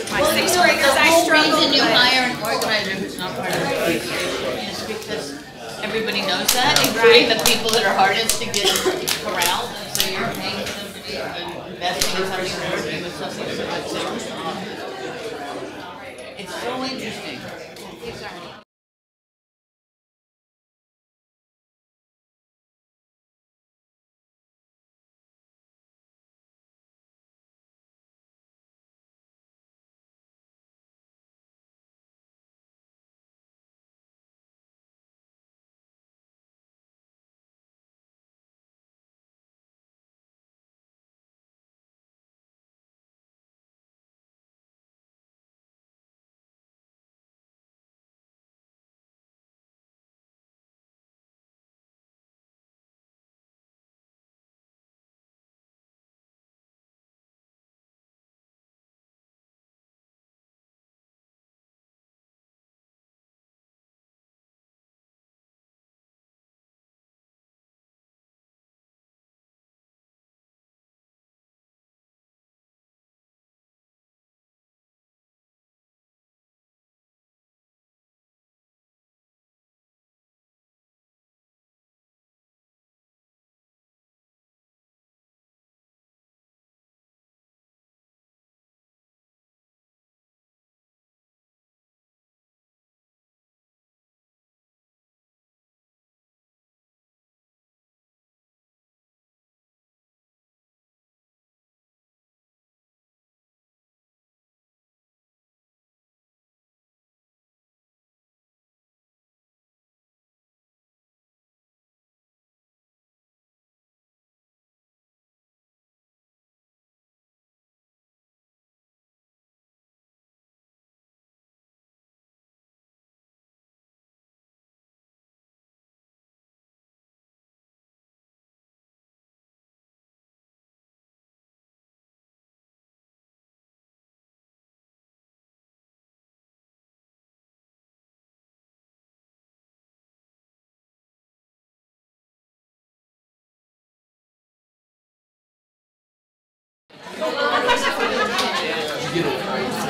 My sixth graders, I struggle. The reason you hire an organizer who's not part of the association is because everybody knows that, including the people that are hardest to get corralled, and so you're paying somebody and investing in something and working with something so much different. It's so interesting.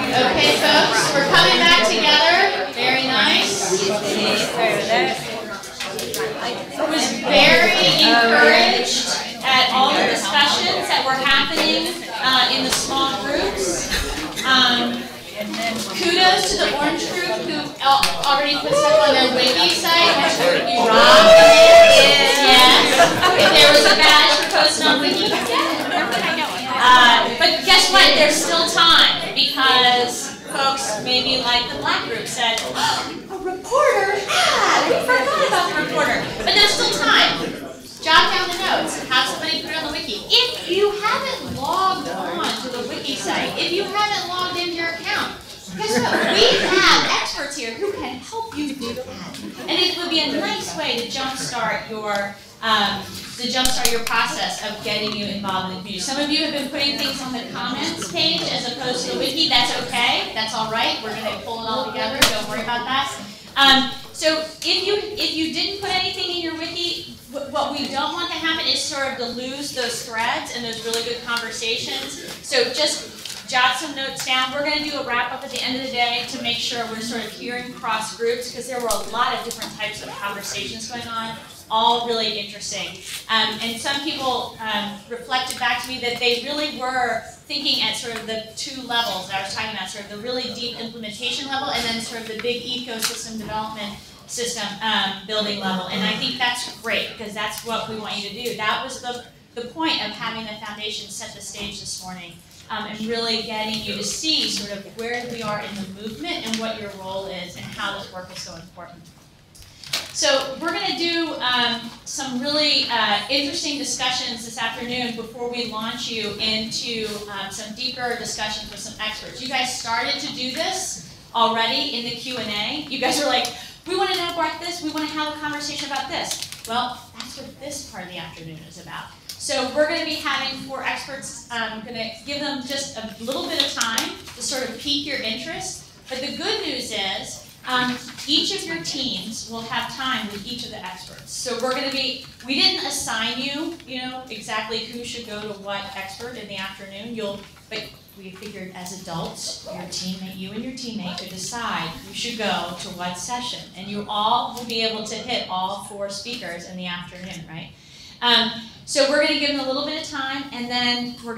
Okay, folks, we're coming back together. Very nice. I was very encouraged at all the discussions that were happening in the small groups. Kudos to the Orange group who already put stuff on their wiki site. You rock. Yes. If there was a badge for posting on wiki, but guess what? There's still time because folks, maybe like the Black group said, oh, a reporter ad. We forgot about the reporter. But there's still time. Jot down the notes. Have somebody put it on the wiki. If you haven't logged on to the wiki site, if you haven't logged into your account, guess what? We have experts here who can help you do that. And it would be a nice way to jumpstart your process of getting you involved in the community. Some of you have been putting things on the comments page as opposed to the wiki. That's okay. That's all right. We're going to pull it all together. Don't worry about that. So if you didn't put anything in your wiki, what we don't want to happen is sort of to lose those threads and those really good conversations. So just jot some notes down. We're going to do a wrap up at the end of the day to make sure we're sort of hearing cross groups because there were a lot of different types of conversations going on. All really interesting. And some people reflected back to me that they really were thinking at sort of the two levels I was talking about, sort of the really deep implementation level and then sort of the big ecosystem development system building level. And I think that's great because that's what we want you to do. That was the point of having the foundation set the stage this morning and really getting you to see sort of where we are in the movement and what your role is and how this work is so important. So we're going to do some really interesting discussions this afternoon before we launch you into some deeper discussions with some experts. You guys started to do this already in the Q&A. You guys are like, we want to know about this, we want to have a conversation about this. Well, that's what this part of the afternoon is about. So we're going to be having 4 experts. I'm going to give them just a little bit of time to sort of pique your interest. But the good news is, each of your teams will have time with each of the experts. So we're going to be, we didn't assign you, exactly who should go to what expert in the afternoon. But we figured as adults, you and your teammate could decide you should go to what session, and you all will be able to hit all 4 speakers in the afternoon, right? So we're going to give them a little bit of time, and then we're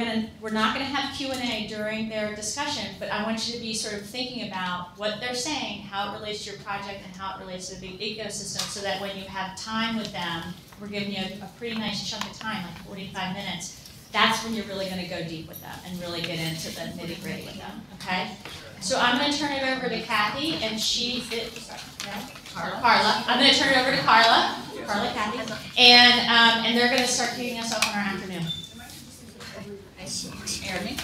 not going to have Q&A during their discussion, but I want you to be sort of thinking about what they're saying, how it relates to your project, and how it relates to the ecosystem, so that when you have time with them, we're giving you a pretty nice chunk of time, like 45 minutes. That's when you're really going to go deep with them and really get into the nitty-gritty with them, okay? So I'm going to turn it over to Cathy, and Carla. I'm going to turn it over to Carla, Cathy, and they're going to start kicking us off on our afternoon. Erin?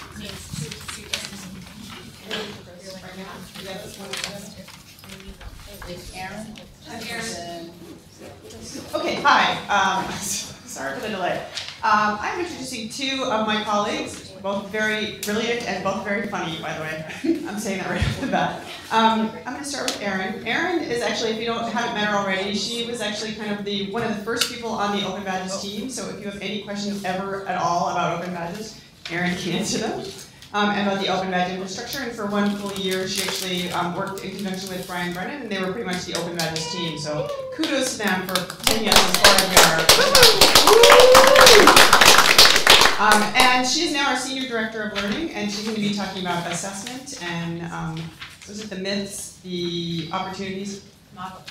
Erin. Okay, hi. Sorry for the delay. I'm introducing 2 of my colleagues, both very brilliant and both very funny, by the way. I'm saying that right off the bat. I'm going to start with Erin. Erin is actually, if you haven't met her already, she was actually kind of one of the first people on the Open Badges team. So if you have any questions ever at all about Open Badges, Erin can answer them. And about the Open Badge infrastructure. And for 1 full year, she actually worked in conjunction with Brian Brennan, and they were pretty much the Open Badges team. So kudos to them for taking us as far as we are. And she is now our Senior Director of Learning, and she's going to be talking about assessment and was it the myths, the opportunities?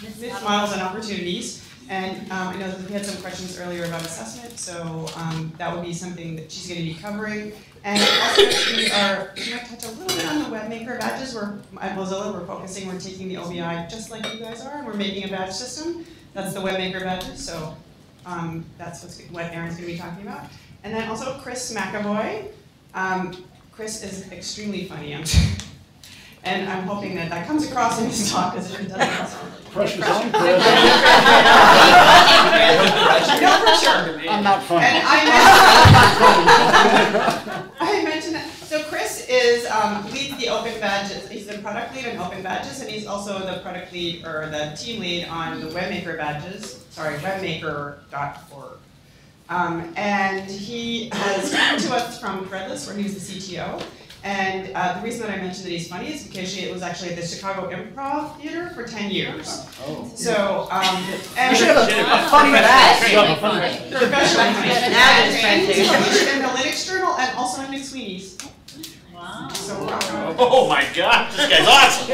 Myths, models, and opportunities. And I know that we had some questions earlier about assessment, so that would be something that she's going to be covering. And also, we might touch a little bit on the webmaker badges. At Mozilla, we're taking the OBI just like you guys are, and we're making a badge system. That's the webmaker badges, so that's what Erin's going to be talking about. And then also Chris McAvoy. Chris is extremely funny, and I'm hoping that comes across in his talk, because it doesn't also. Pressure's on, Chris. No pressure. I'm not funny. And I mentioned that. So Chris leads the Open Badges. He's the product lead on Open Badges, and he's also the product lead, or the team lead on the Webmaker Badges. Sorry, webmaker.org. And he has come to us from Threadless, where he was the CTO. And the reason that I mentioned that he's funny is because he was actually at the Chicago Improv Theater for 10 years. Oh. So, and should have a funny that. Professional funny. And he's published in the Linux Journal and also in McSweeney's. Wow. So, oh my God, this guy's awesome!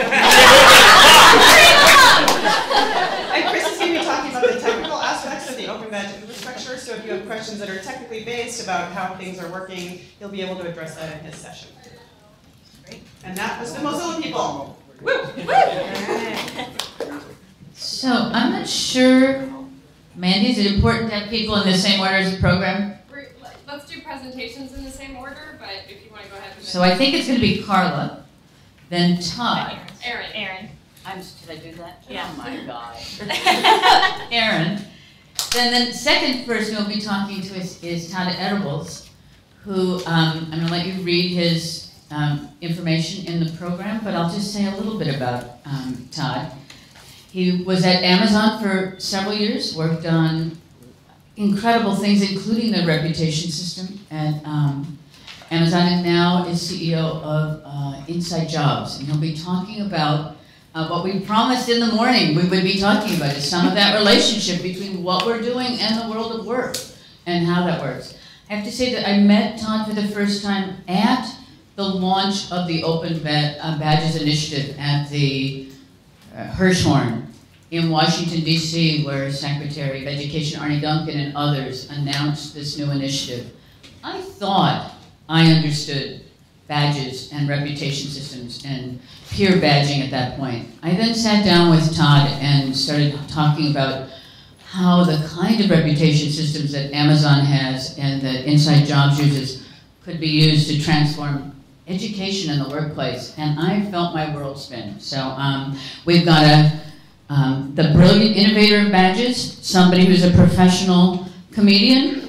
And Chris is going to be talking about the technical aspects of the Open Badge infrastructure. So if you have questions that are technically based about how things are working, he'll be able to address that in his session. And that was the Mozilla people. Woo! So I'm not sure, Mandy, is it important to have people in the same order as the program? Let's do presentations in the same order, but if you want to go ahead. So I think it's going to be Carla, then Todd. Erin. Should I do that? Yeah. Oh my God. Erin. Then the second person we'll be talking to is Todd Edebohls, who I'm going to let you read his information in the program, but I'll just say a little bit about Todd. He was at Amazon for several years, worked on incredible things, including the reputation system at Amazon, and now is CEO of Inside Jobs. And he'll be talking about what we promised in the morning we would be talking about, is some of that relationship between what we're doing and the world of work and how that works. I have to say that I met Todd for the first time at the launch of the Open Badges Initiative at the Hirshhorn in Washington, D.C., where Secretary of Education Arne Duncan and others announced this new initiative. I thought I understood badges and reputation systems and peer badging at that point. I then sat down with Todd and started talking about how the kind of reputation systems that Amazon has and that Inside Jobs uses could be used to transform education in the workplace, and I felt my world spin. So we've got the brilliant innovator of badges, somebody who's a professional comedian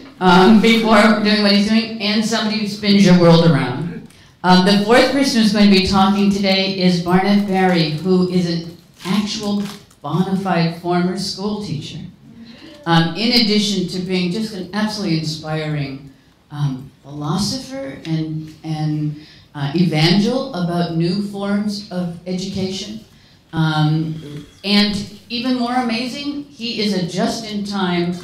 before doing what he's doing, and somebody who spins your world around. The fourth person who's going to be talking today is Barnett Barry, who is an actual bona fide former school teacher. In addition to being just an absolutely inspiring philosopher and evangel about new forms of education. And even more amazing, he is a just-in-time,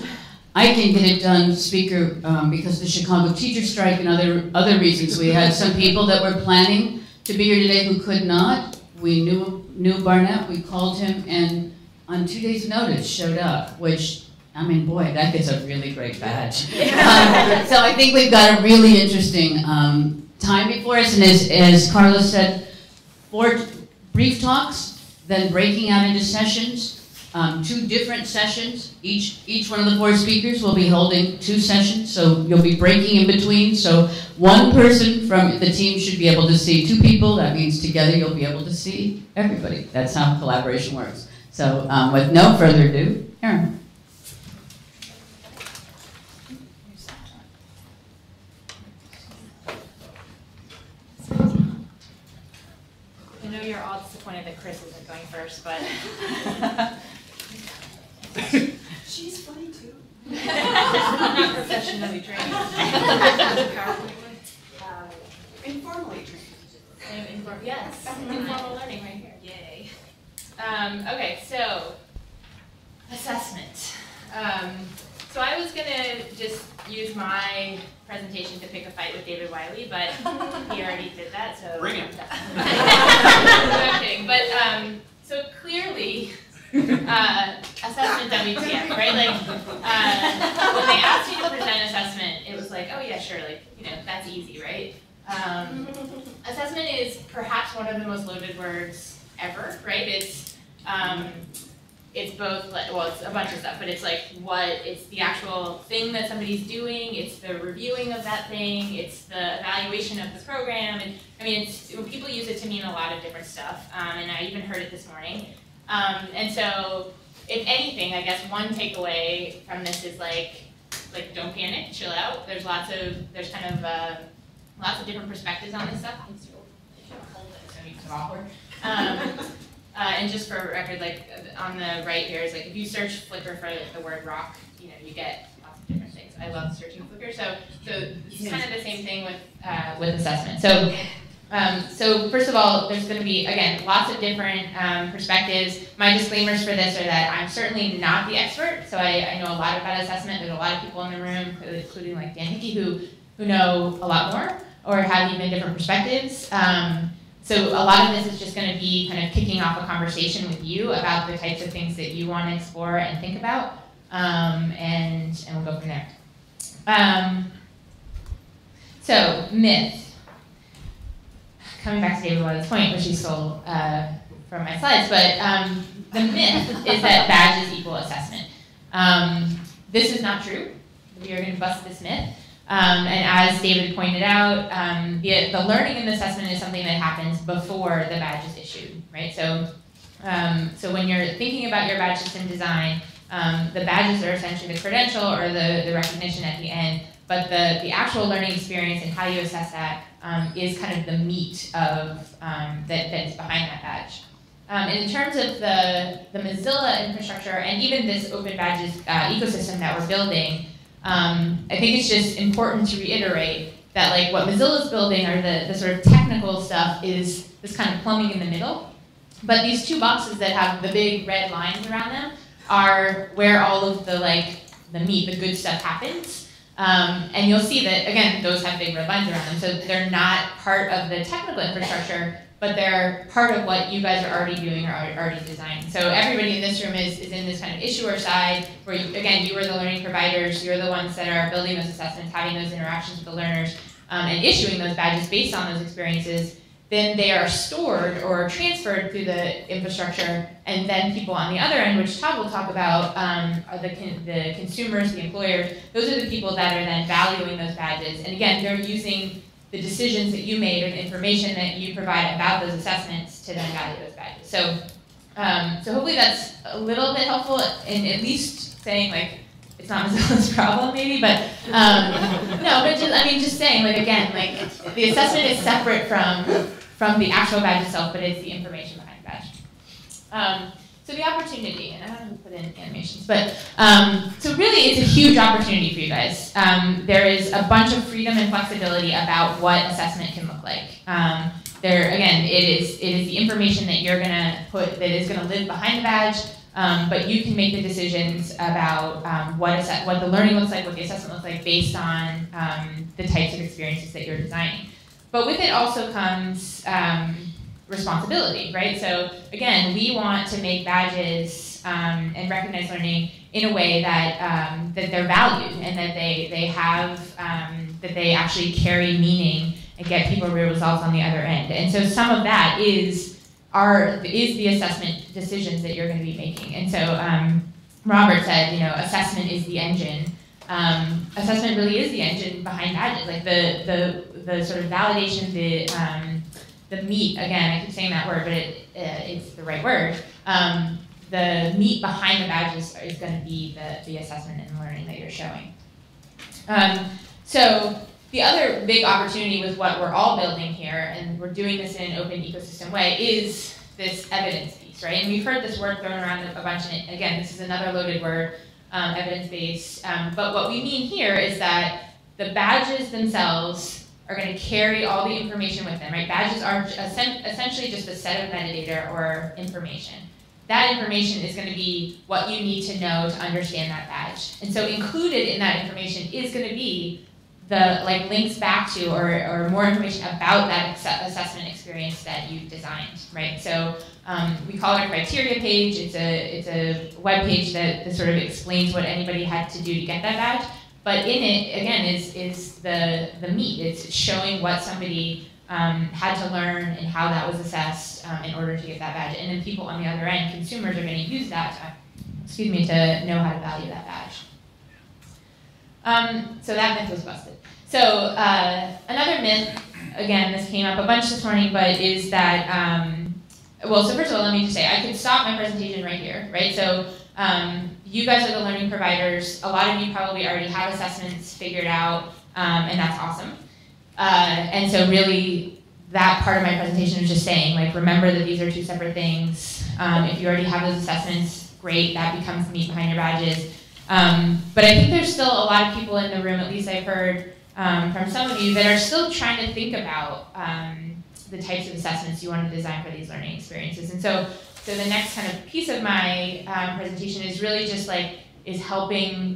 I can get it done speaker because of the Chicago teacher strike and other reasons. We had some people that were planning to be here today who could not. We knew Barnett, we called him, and on 2 days' notice showed up, which, I mean, boy, that gets a really great badge. So I think we've got a really interesting time before us, and as Carla said, 4 brief talks, then breaking out into sessions, 2 different sessions. Each one of the 4 speakers will be holding 2 sessions, so you'll be breaking in between. So one person from the team should be able to see 2 people. That means together you'll be able to see everybody. That's how collaboration works. So with no further ado, Erin. I know you're all disappointed that Chris isn't going first, but She's funny too. not professionally trained. Informally trained. Yes, informal learning right here. Yay. Okay, so assessment. So I was gonna just use my presentation to pick a fight with David Wiley, but he already did that, so. Bring it. I'm kidding, but so clearly, assessment WTF, right? Like, when they asked me to present assessment, it was like, oh yeah, sure, like, that's easy, right? Assessment is perhaps one of the most loaded words ever, right? It's both, well, it's a bunch of stuff, but it's like it's the actual thing that somebody's doing, it's the reviewing of that thing, it's the evaluation of the program, and I mean, people use it to mean a lot of different stuff, and I even heard it this morning. And so, if anything, I guess one takeaway from this is like don't panic, chill out. There's lots of different perspectives on this stuff. Hold it so it's awkward. And just for record, like on the right here is like if you search Flickr for the word rock, you get lots of different things. I love searching Flickr, so this is kind of the same thing with assessment. So first of all, there's going to be, again, lots of different perspectives. My disclaimers for this are that I'm certainly not the expert, so I know a lot about assessment. There's a lot of people in the room, including like Dan Hickey, who know a lot more or have even different perspectives. So a lot of this is just going to be kind of kicking off a conversation with you about the types of things that you want to explore and think about, and we'll go from there. So myth. Coming back to David Wiley's point, which he stole from my slides, but the myth is that badges equal assessment. This is not true. We are going to bust this myth. And as David pointed out, the learning and the assessment is something that happens before the badge is issued, right? So when you're thinking about your badge system design, the badges are essentially the credential or the recognition at the end, but the actual learning experience and how you assess that is kind of the meat of that is behind that badge. And in terms of the Mozilla infrastructure and even this open badges ecosystem that we're building, I think it's just important to reiterate that like what Mozilla is building or the sort of technical stuff is this kind of plumbing in the middle. But these 2 boxes that have the big red lines around them are where all of the meat, the good stuff happens. And you'll see that, again, those have big red lines around them. So they're not part of the technical infrastructure, but they're part of what you guys are already doing or already designing. So everybody in this room is in this kind of issuer side, where you are the learning providers, you're the ones that are building those assessments, having those interactions with the learners, and issuing those badges based on those experiences. Then they are stored or transferred through the infrastructure, and then people on the other end, which Todd will talk about, are the consumers, the employers. Those are the people that are then valuing those badges. And again, they're using the decisions that you made or the information that you provide about those assessments to then value those badges. So hopefully that's a little bit helpful in at least saying like it's not Mozilla's problem maybe, but no, but just saying like again, like the assessment is separate from the actual badge itself, but it's the information behind the badge. So the opportunity, and I don't know who put in animations, but so really it's a huge opportunity for you guys. There is a bunch of freedom and flexibility about what assessment can look like. There, again, it is the information that you're gonna put that is gonna live behind the badge, but you can make the decisions about what the learning looks like, what the assessment looks like based on the types of experiences that you're designing. But with it also comes responsibility, right? So again, we want to make badges and recognize learning in a way that that they're valued and that they have that they actually carry meaning and get people real results on the other end. And so some of that is the assessment decisions that you're going to be making. And so Robert said, assessment is the engine. Assessment really is the engine behind badges, like the sort of validation, the meat, again, I keep saying that word, but it's the right word. The meat behind the badges is going to be the assessment and learning that you're showing. So the other big opportunity with what we're all building here, and we're doing this in an open ecosystem way, is this evidence piece, right? And we've heard this word thrown around a bunch, and again, this is another loaded word, evidence-based. But what we mean here is that the badges themselves are going to carry all the information with them, right? Badges are essentially just a set of metadata or information. That information is going to be what you need to know to understand that badge. And so included in that information is going to be the links back to or more information about that assessment experience that you've designed, right? So we call it a criteria page. It's a web page that sort of explains what anybody had to do to get that badge. But in it, again, is the meat. It's showing what somebody had to learn and how that was assessed in order to get that badge. And then people on the other end, consumers, are going to use that to know how to value that badge. So that myth was busted. So another myth, again, this came up a bunch this morning, but is that, well, so first of all, let me just say, I could stop my presentation right here, right? So you guys are the learning providers. A lot of you probably already have assessments figured out, and that's awesome. And so really, that part of my presentation was just saying, remember that these are two separate things. If you already have those assessments, great, that becomes the meat behind your badges. But I think there's still a lot of people in the room, at least I've heard from some of you, that are still trying to think about the types of assessments you want to design for these learning experiences. And so the next kind of piece of my presentation is really just is helping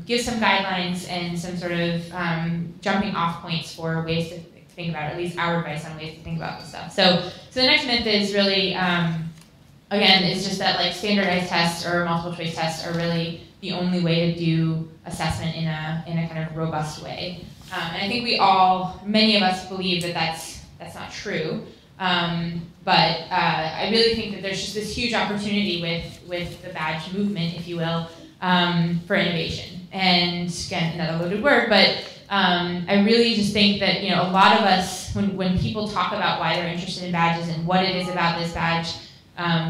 give some guidelines and some sort of jumping off points for ways to think about it, at least our advice on ways to think about this stuff. So the next myth is really, again, is just that standardized tests or multiple choice tests are really the only way to do assessment in a kind of robust way. And I think many of us believe that that's not true. But I really think that there's just this huge opportunity with the badge movement, if you will, for innovation. And again, another loaded word, but I really just think that a lot of us, when people talk about why they're interested in badges and what it is about this badge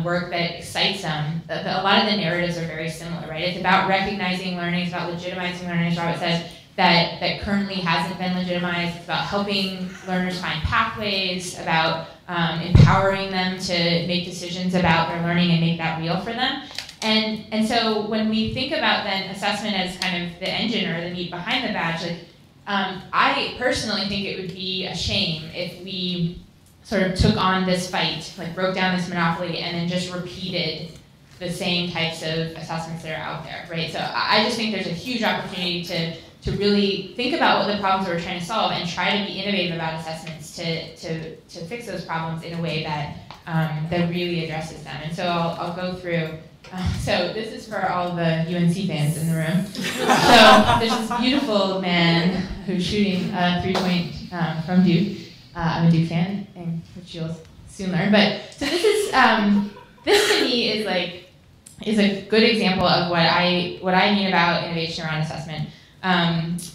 work that excites them, a lot of the narratives are very similar, right? It's about recognizing learning, it's about legitimizing learning, as Robert said, that currently hasn't been legitimized. It's about helping learners find pathways, about empowering them to make decisions about their learning and make that real for them. And so when we think about then assessment as kind of the engine or the meat behind the badge, I personally think it would be a shame if we sort of took on this fight, broke down this monopoly, and then just repeated the same types of assessments that are out there, right? So I just think there's a huge opportunity to really think about what the problems we're trying to solve and try to be innovative about assessments to fix those problems in a way that really addresses them. And so I'll go through. So this is for all the UNC fans in the room. So there's this beautiful man who's shooting a 3-point from Duke. I'm a Duke fan, which you'll soon learn. But so this to me is a good example of what I mean about innovation around assessment,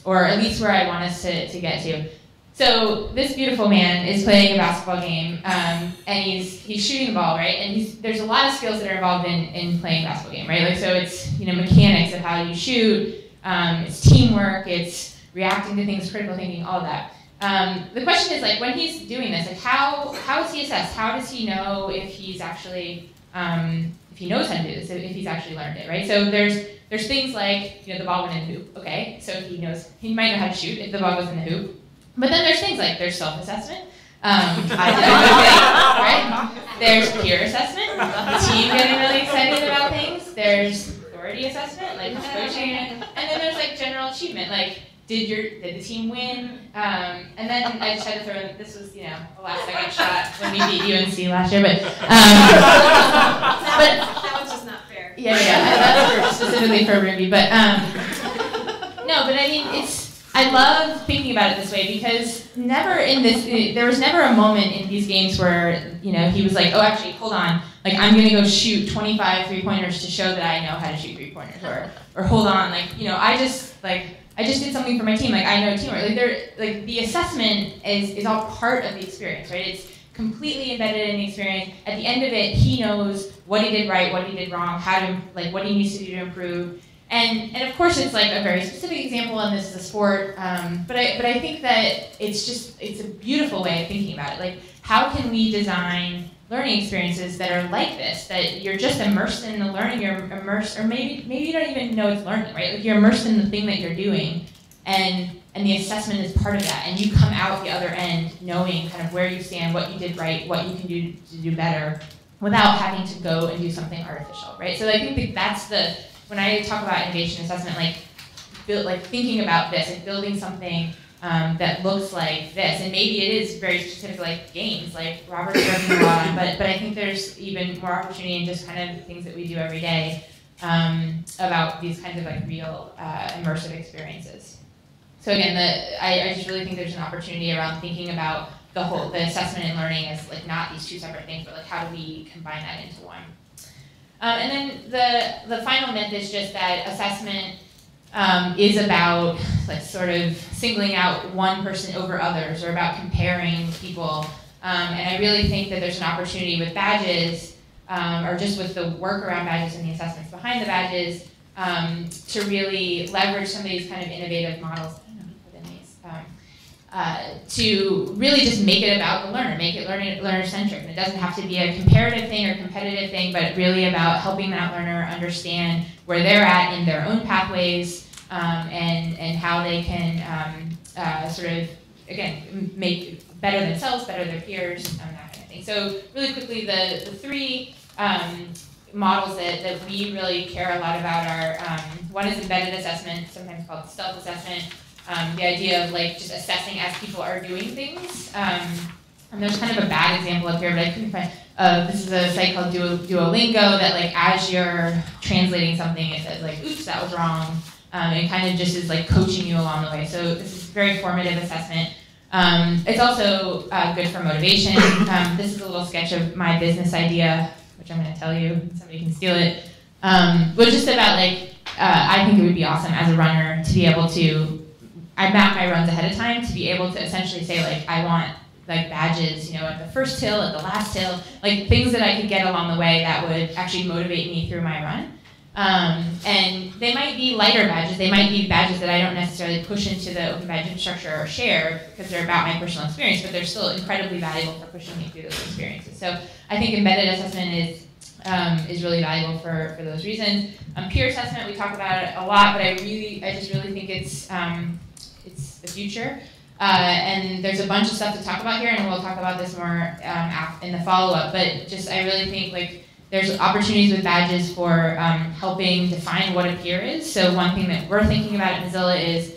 or at least where I want us to get to. So this beautiful man is playing a basketball game, and he's shooting the ball, right? And there's a lot of skills that are involved in playing a basketball game, right? So it's mechanics of how you shoot, it's teamwork, it's reacting to things, critical thinking, all of that. The question is when he's doing this, how is he assessed? How does he know if he's actually if he knows how to do this, if he's actually learned it, right? So there's things like, the ball went in the hoop, okay? So he might know how to shoot if the ball goes in the hoop. But then there's things like there's self-assessment. I did a good thing, right? There's peer assessment, the team getting really excited about things. There's authority assessment, like coaching, and then there's like general achievement, like did the team win? And then I just had to throw in, this was, a last second shot when we beat UNC last year, but that was just not fair. Yeah, that's specifically for Ruby, but no, but I mean, I love thinking about it this way because there was never a moment in these games where, he was like, oh, actually, hold on, like, I'm going to go shoot 25 three-pointers to show that I know how to shoot three-pointers, or hold on, like, I just did something for my team, like, I know teamwork. Like, the assessment is all part of the experience, right? It's completely embedded in the experience. At the end of it, he knows what he did right, what he did wrong, what he needs to do to improve. And of course, it's like a very specific example, and this is a sport. But I think that it's a beautiful way of thinking about it. Like, how can we design learning experiences that are like this? That you're just immersed in the learning. You're immersed, or maybe you don't even know it's learning, right? Like, you're immersed in the thing that you're doing, and the assessment is part of that. And you come out the other end knowing kind of where you stand, what you did right, what you can do to do better, without having to go and do something artificial, right? So I think that's when I talk about innovation assessment, like thinking about this, like building something that looks like this, and maybe it is very specific, like games, like Robert's working a lot on, but I think there's even more opportunity in just kind of things that we do every day about these kinds of like real immersive experiences. So again, I just really think there's an opportunity around thinking about the assessment and learning as like not these two separate things, but like how do we combine that into one? And then the final myth is just that assessment is about like sort of singling out one person over others, or about comparing people. And I really think that there's an opportunity with badges, or just with the work around badges and the assessments behind the badges, to really leverage some of these kind of innovative models. I don't know who put in these. To really just make it about the learner, make it learner-centric. And it doesn't have to be a comparative thing or competitive thing, but really about helping that learner understand where they're at in their own pathways, and how they can sort of, again, make better themselves, better their peers, that kind of thing. So really quickly, the three models that we really care a lot about are, one is embedded assessment, sometimes called self-assessment. The idea of like just assessing as people are doing things. And there's kind of a bad example up here, but I couldn't find. This is a site called Duolingo that like as you're translating something, it says like, oops, that was wrong. It kind of just is like coaching you along the way. So this is very formative assessment. It's also good for motivation. This is a little sketch of my business idea, which I'm going to tell you. Somebody can steal it. But just about like, I think it would be awesome as a runner to be able to. I map my runs ahead of time to be able to essentially say like, I want like badges, at the first hill, at the last hill, like things that I could get along the way that would actually motivate me through my run. And they might be lighter badges. They might be badges that I don't necessarily push into the open badge infrastructure or share because they're about my personal experience, but they're still incredibly valuable for pushing me through those experiences. So I think embedded assessment is really valuable for those reasons. Peer assessment, we talk about it a lot, but I just really think it's the future. And there's a bunch of stuff to talk about here, and we'll talk about this more in the follow-up. But just I really think like there's opportunities with badges for helping define what a peer is. So one thing that we're thinking about at Mozilla is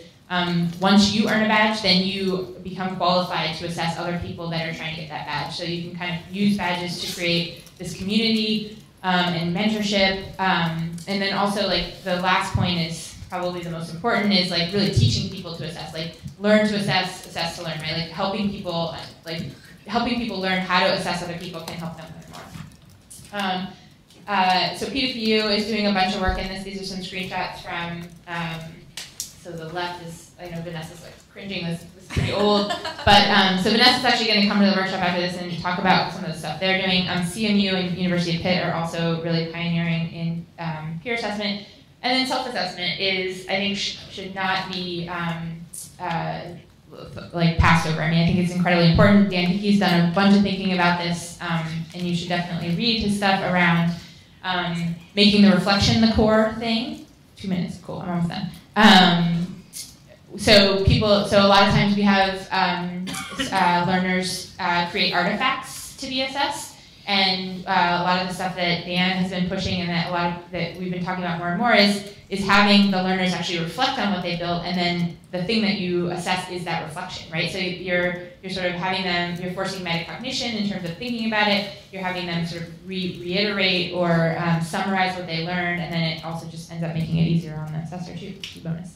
once you earn a badge, then you become qualified to assess other people that are trying to get that badge. So you can kind of use badges to create this community and mentorship. And then also like the last point is probably the most important, is like really teaching people to assess, like learn to assess to learn, right? Like helping people learn how to assess other people can help them learn more. So P2PU is doing a bunch of work in this. These are some screenshots from, so the left is, I know Vanessa's like cringing, this is pretty old, but so Vanessa's actually going to come to the workshop after this and talk about some of the stuff they're doing. CMU and University of Pitt are also really pioneering in peer assessment. And then self-assessment is, I think, should not be like passed over. I mean, I think it's incredibly important. Dan Hickey's done a bunch of thinking about this, and you should definitely read his stuff around making the reflection the core thing. 2 minutes, cool, I'm almost done. So a lot of times we have learners create artifacts to be assessed, and a lot of the stuff that Dan has been pushing and that we've been talking about more and more is having the learners actually reflect on what they built, and then the thing that you assess is that reflection, right? So you're sort of having them, you're forcing metacognition in terms of thinking about it, you're having them sort of reiterate or summarize what they learned, and then it also just ends up making it easier on the assessor too, bonus.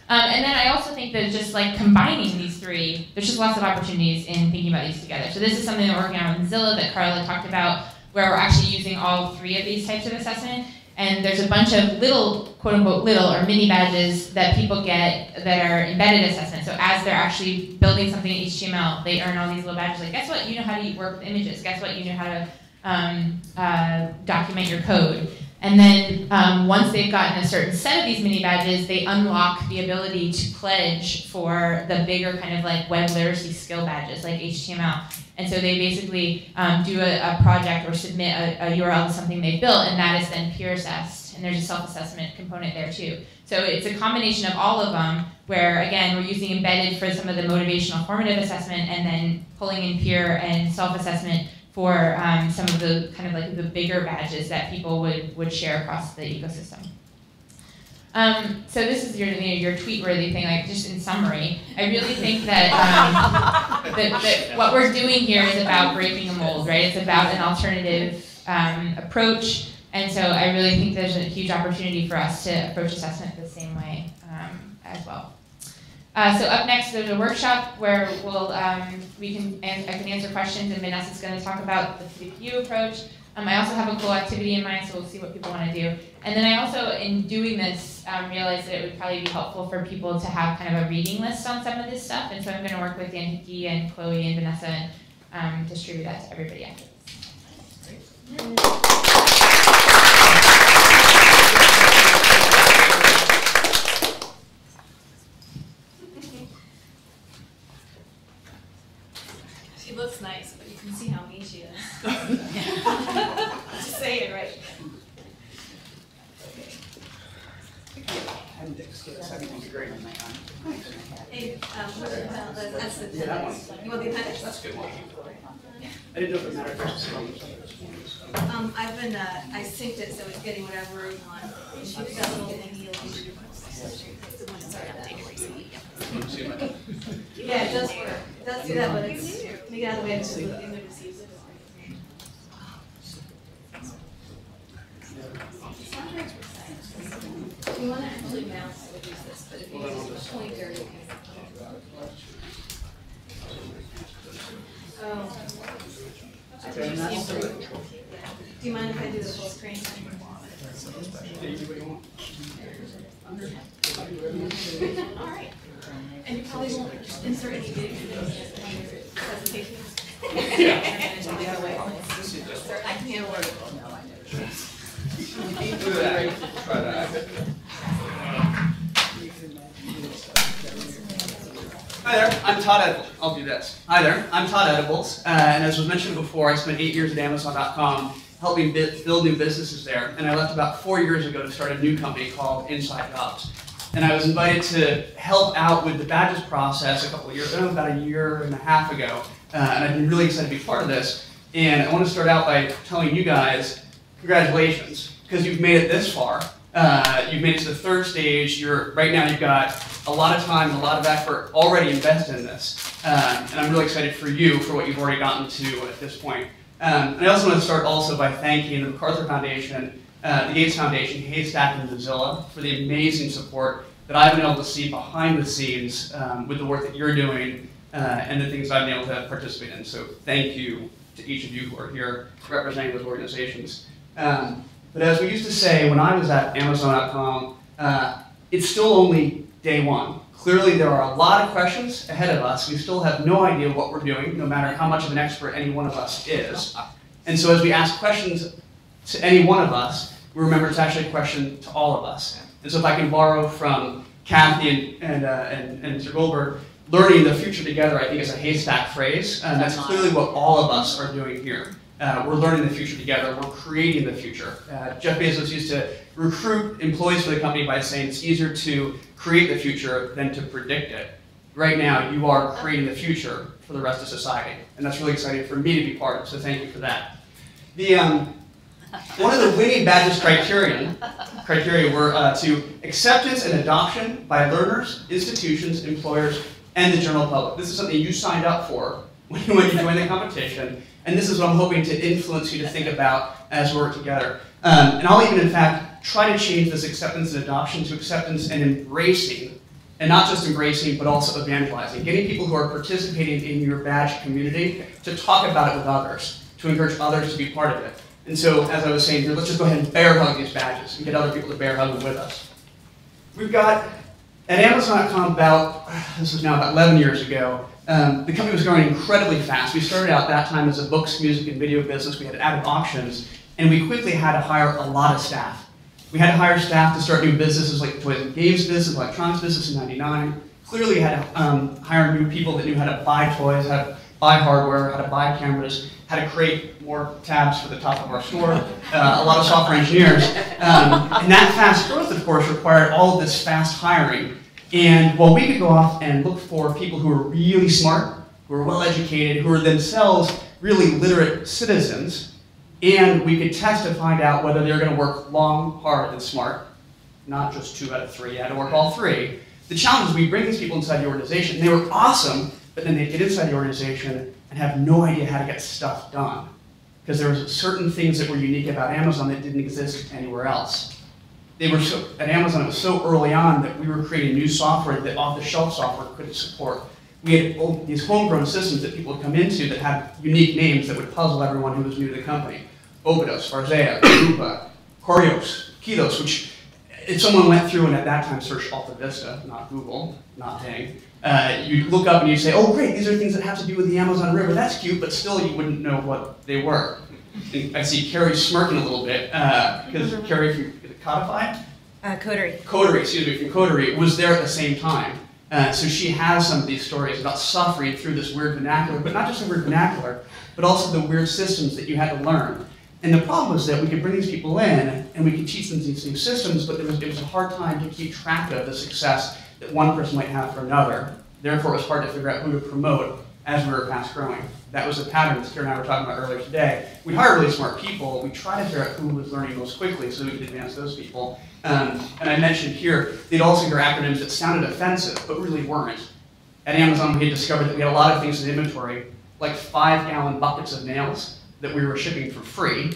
And then I also think that just like combining these three, there's just lots of opportunities in thinking about these together. So this is something that we're working on with Mozilla that Carla talked about, where we're actually using all three of these types of assessment. And there's a bunch of little, quote unquote, little or mini badges that people get that are embedded assessment. So as they're actually building something in HTML, they earn all these little badges. Like, guess what? You know how to work with images. Guess what? You know how to document your code. And then once they've gotten a certain set of these mini badges, they unlock the ability to pledge for the bigger kind of like web literacy skill badges, like HTML. And so they basically do a project or submit a URL to something they built, and that is then peer assessed. And there's a self-assessment component there too. So it's a combination of all of them, where again, we're using embedded for some of the motivational formative assessment, and then pulling in peer and self-assessment for some of the kind of like the bigger badges that people would share across the ecosystem. So this is your tweet-worthy thing, like just in summary. I really think that, that what we're doing here is about breaking a mold, right? It's about an alternative approach, and so I really think there's a huge opportunity for us to approach assessment the same way as well. So up next, there's a workshop where I can answer questions, and Vanessa's going to talk about the CPU approach. I also have a cool activity in mind, so we'll see what people want to do. And then I also, in doing this, realized that it would probably be helpful for people to have kind of a reading list on some of this stuff. And so I'm going to work with Dan Hickey and Chloe and Vanessa and distribute that to everybody after this. She looks nice, but you can see how mean she is. Just say it right. Hey, that's the appendix. You want the appendix? That's a good one. I didn't know if it mattered. I synced it so it's getting whatever you want. That little thing you'll do. The one that's already updated recently. Yeah, it does work. It does do that, but it's make it out of the way so the image receives it. If you want to actually mouse, I would use this, but if you use a pointer, you can. Oh. Do you mind if I do the full screen? All right. And you probably won't insert any video presentations. I can handle it. Hi there, I'm Todd Edebohls. I'll do this. Hi there, I'm Todd Edebohls, and as was mentioned before, I spent 8 years at Amazon.com helping build new businesses there, and I left about 4 years ago to start a new company called Inside Jobs. And I was invited to help out with the badges process a couple of years ago, about a year and a half ago, and I've been really excited to be part of this. And I want to start out by telling you guys, congratulations, because you've made it this far. You've made it to the third stage. Right now you've got a lot of time and a lot of effort already invested in this. And I'm really excited for you for what you've already gotten to at this point. And I also want to start also by thanking the MacArthur Foundation, the Gates Foundation, HASTAC, and Mozilla for the amazing support that I've been able to see behind the scenes with the work that you're doing and the things I've been able to participate in. So thank you to each of you who are here representing those organizations. But as we used to say when I was at Amazon.com, it's still only day one. Clearly there are a lot of questions ahead of us. We still have no idea what we're doing, no matter how much of an expert any one of us is. And so as we ask questions to any one of us, we remember it's actually a question to all of us. And so if I can borrow from Cathy and Mr. Goldberg, learning the future together, I think, is a HASTAC phrase, and that's clearly what all of us are doing here. We're learning the future together. We're creating the future. Jeff Bezos used to recruit employees for the company by saying it's easier to create the future than to predict it. Right now, you are creating the future for the rest of society, and that's really exciting for me to be part of, so thank you for that. One of the winning badges criteria were to acceptance and adoption by learners, institutions, employers, and the general public. This is something you signed up for when you joined the competition, and this is what I'm hoping to influence you to think about as we work together. And I'll even, in fact, try to change this acceptance and adoption to acceptance and embracing, and not just embracing, but also evangelizing, getting people who are participating in your badge community to talk about it with others, to encourage others to be part of it. And so, as I was saying here, let's just go ahead and bear hug these badges and get other people to bear hug them with us. We've got, at Amazon.com this was now about 11 years ago, the company was growing incredibly fast. We started out that time as a books, music, and video business. We had added options, and we quickly had to hire a lot of staff. We had to hire staff to start new businesses like toys and games business, electronics business in '99. Clearly we had to hire new people that knew how to buy toys, how to buy hardware, how to buy cameras, how to create more tabs for the top of our store, a lot of software engineers. And that fast growth, of course, required all of this fast hiring. And while we could go off and look for people who were really smart, who were well-educated, who were themselves really literate citizens, and we could test to find out whether they were going to work long, hard, and smart, not just 2 out of 3, you had to work all 3. The challenge is we bring these people inside the organization, and they were awesome, but then they'd get inside the organization and have no idea how to get stuff done. Because there were certain things that were unique about Amazon that didn't exist anywhere else. At Amazon, it was so early on that we were creating new software that off-the-shelf software couldn't support. We had these homegrown systems that people would come into that had unique names that would puzzle everyone who was new to the company. Obidos, Farzea, Coupa, Corios, Kilos, which if someone went through and at that time searched Alta Vista, not Google, not Bing, you'd look up and you'd say, oh great, these are things that have to do with the Amazon River, that's cute, but still you wouldn't know what they were. I see Carrie smirking a little bit, because Carrie from Codify? Coterie, excuse me, from Coterie was there at the same time. So she has some of these stories about suffering through this weird vernacular, but not just the weird vernacular, but also the weird systems that you had to learn. And the problem was that we could bring these people in, and we could teach them these new systems, but it was a hard time to keep track of the success that one person might have for another. Therefore, it was hard to figure out who to promote as we were fast growing. That was the pattern that Karen and I were talking about earlier today. We'd hire really smart people. We try to figure out who was learning most quickly so we could advance those people. And I mentioned here, they'd also hear acronyms that sounded offensive, but really weren't. At Amazon, we had discovered that we had a lot of things in inventory, like 5-gallon buckets of nails that we were shipping for free.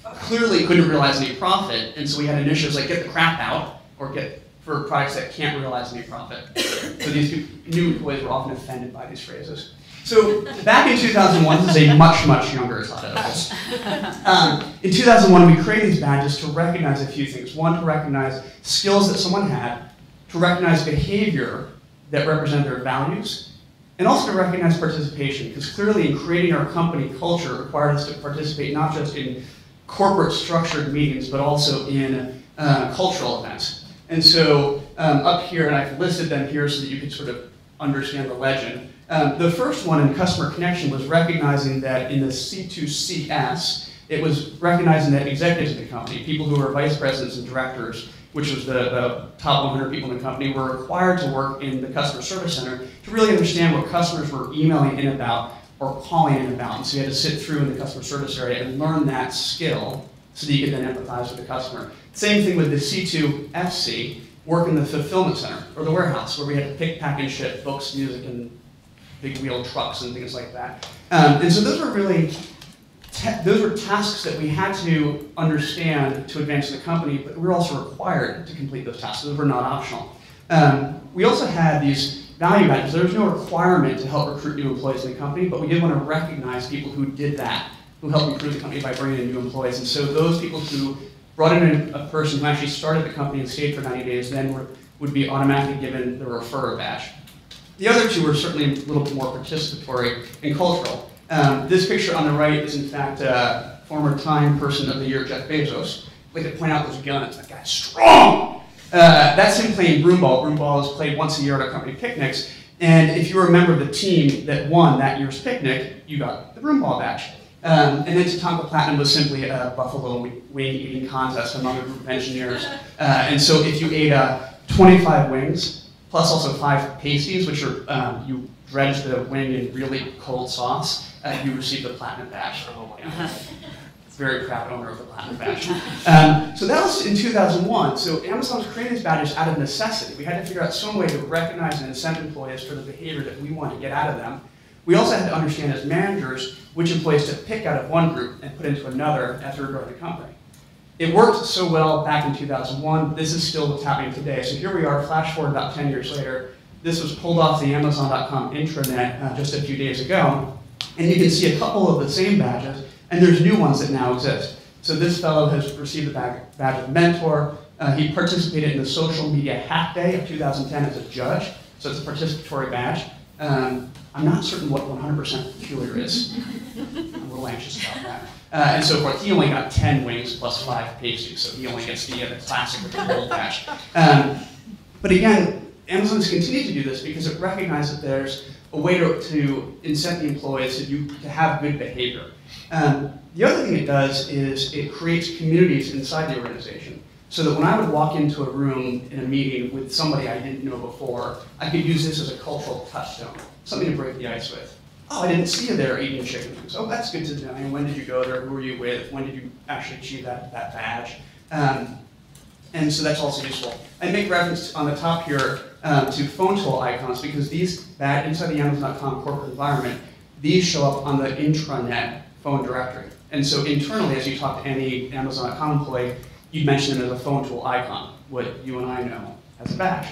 Clearly couldn't realize any profit, and so we had initiatives like get the crap out, or get for products that can't realize any profit. So these new employees were often offended by these phrases. So back in 2001, this is a much, much younger Todd Edebohls. In 2001, we created these badges to recognize a few things. One, to recognize skills that someone had, to recognize behavior that represent their values, and also to recognize participation, because clearly in creating our company culture required us to participate not just in corporate structured meetings, but also in cultural events. And so up here, and I've listed them here so that you can sort of understand the legend. The first one in customer connection was recognizing that in the C2CS, it was recognizing that executives of the company, people who were vice presidents and directors, which was the top 100 people in the company, were required to work in the customer service center to really understand what customers were emailing in about or calling in about. And so you had to sit through in the customer service area and learn that skill so that you could then empathize with the customer. Same thing with the C2FC, work in the fulfillment center or the warehouse where we had to pick, pack, and ship books, music, and big wheel trucks and things like that. And so those were really, those were tasks that we had to understand to advance the company, but we were also required to complete those tasks. Those were not optional. We also had these value badges. There was no requirement to help recruit new employees in the company, but we did want to recognize people who did that, who helped improve the company by bringing in new employees. And so those people who brought in a person who actually started the company and stayed for 90 days then would be automatically given the referrer badge. The other two were certainly a little bit more participatory and cultural. This picture on the right is in fact former Time Person of the Year, Jeff Bezos. I'd like to point out those guns, that guy's strong! That's him playing broomball. Broomball is played once a year at our company picnics. And if you were a member of the team that won that year's picnic, you got the broom ball badge. And then Tatanka Platinum was simply a buffalo wing eating contest among a group of engineers. And so if you ate 25 wings, plus also 5 pasties, which are, you dredge the wing in really cold sauce, you received the platinum badge. Very proud owner of the platinum badge. So that was in 2001. So Amazon was creating these badges out of necessity. We had to figure out some way to recognize and incent employees for the behavior that we wanted to get out of them. We also had to understand as managers which employees to pick out of one group and put into another as we were growing the company. It worked so well back in 2001. This is still what's happening today. So here we are, flash forward about 10 years later. This was pulled off the Amazon.com intranet just a few days ago. And you can see a couple of the same badges, and there's new ones that now exist. So this fellow has received the badge of mentor. He participated in the Social Media Hack Day of 2010 as a judge. So it's a participatory badge. I'm not certain what 100% peculiar is. I'm a little anxious about that. And so forth. He only got 10 wings plus 5 pasties, so he only gets the classic with the gold badge. But again, Amazon's continued to do this because it recognized that there's a way to incent the employees to have good behavior. The other thing it does is it creates communities inside the organization. So that when I would walk into a room in a meeting with somebody I didn't know before, I could use this as a cultural touchstone, something to break the ice with. Oh, I didn't see you there eating chicken wings. Oh, that's good to know. When did you go there? Who were you with? When did you actually achieve that badge? And so that's also useful. I make reference on the top here to phone tool icons because these, inside the Amazon.com corporate environment, these show up on the intranet phone directory. And so internally, as you talk to any Amazon.com employee, you'd mention them as a phone tool icon, what you and I know as a badge.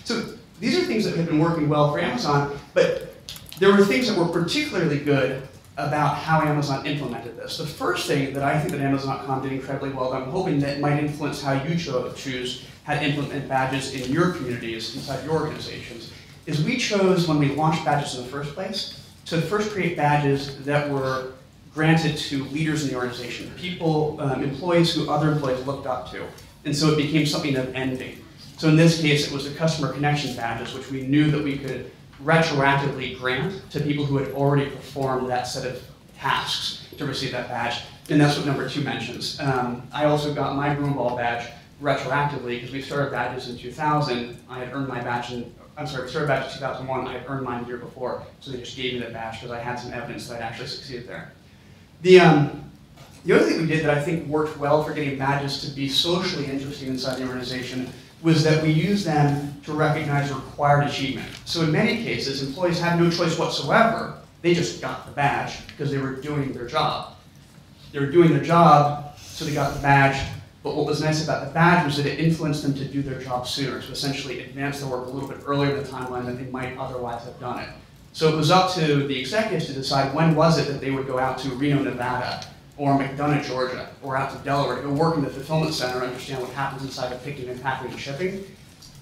So these are things that have been working well for Amazon, but there were things that were particularly good about how Amazon implemented this. The first thing that I think that Amazon.com did incredibly well, that I'm hoping that might influence how you choose how to implement badges in your communities, inside your organizations, is we chose, when we launched badges in the first place, to first create badges that were granted to leaders in the organization, people, employees who other employees looked up to. And so it became something of envy. So in this case, it was the customer connection badges, which we knew that we could retroactively grant to people who had already performed that set of tasks to receive that badge. And that's what number 2 mentions. I also got my broomball badge retroactively because we started badges in 2000. I had earned my badge we started badge in 2001. I had earned mine the year before, so they just gave me the badge because I had some evidence that I'd actually succeeded there. The other thing we did that I think worked well for getting badges to be socially interesting inside the organization was that we used them to recognize required achievement. So in many cases, employees had no choice whatsoever. They just got the badge because they were doing their job. They were doing their job, so they got the badge. But what was nice about the badge was that it influenced them to do their job sooner, to essentially advance their work a little bit earlier in the timeline than they might otherwise have done it. So it was up to the executives to decide when was it that they would go out to Reno, Nevada, or McDonough, Georgia, or out to Delaware to go work in the fulfillment center and understand what happens inside of picking and packing and shipping.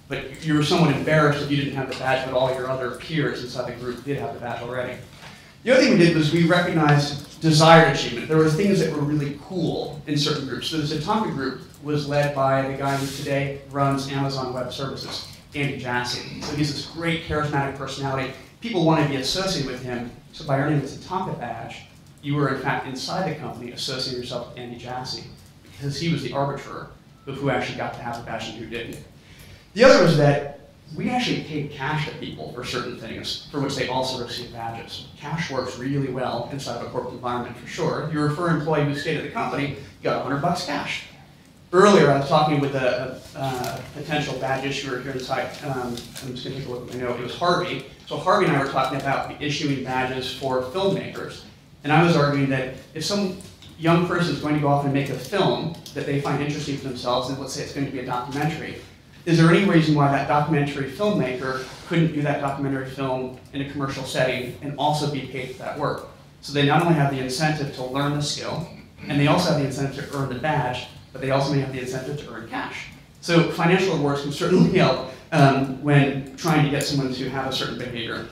But you were somewhat embarrassed if you didn't have the badge, but all your other peers inside the group did have the badge already. The other thing we did was we recognized desired achievement. There were things that were really cool in certain groups. So the Tatanka group was led by the guy who today runs Amazon Web Services, Andy Jassy. So he's this great charismatic personality. People wanted to be associated with him, so by earning the Tatanka badge, you were in fact inside the company associating yourself with Andy Jassy, because he was the arbiter of who actually got to have the badge and who didn't. The other was that we actually paid cash to people for certain things, for which they also received badges. Cash works really well inside of a corporate environment for sure. You refer an employee who stayed at the company, you got $100 cash. Earlier, I was talking with a potential badge issuer here inside. I'm just going to take a look at my note. It was Harvey. So Harvey and I were talking about issuing badges for filmmakers. And I was arguing that if some young person is going to go off and make a film that they find interesting for themselves, and let's say it's going to be a documentary, is there any reason why that documentary filmmaker couldn't do that documentary film in a commercial setting and also be paid for that work? So they not only have the incentive to learn the skill, and they also have the incentive to earn the badge, but they also may have the incentive to earn cash. So financial rewards can certainly help when trying to get someone to have a certain behavior.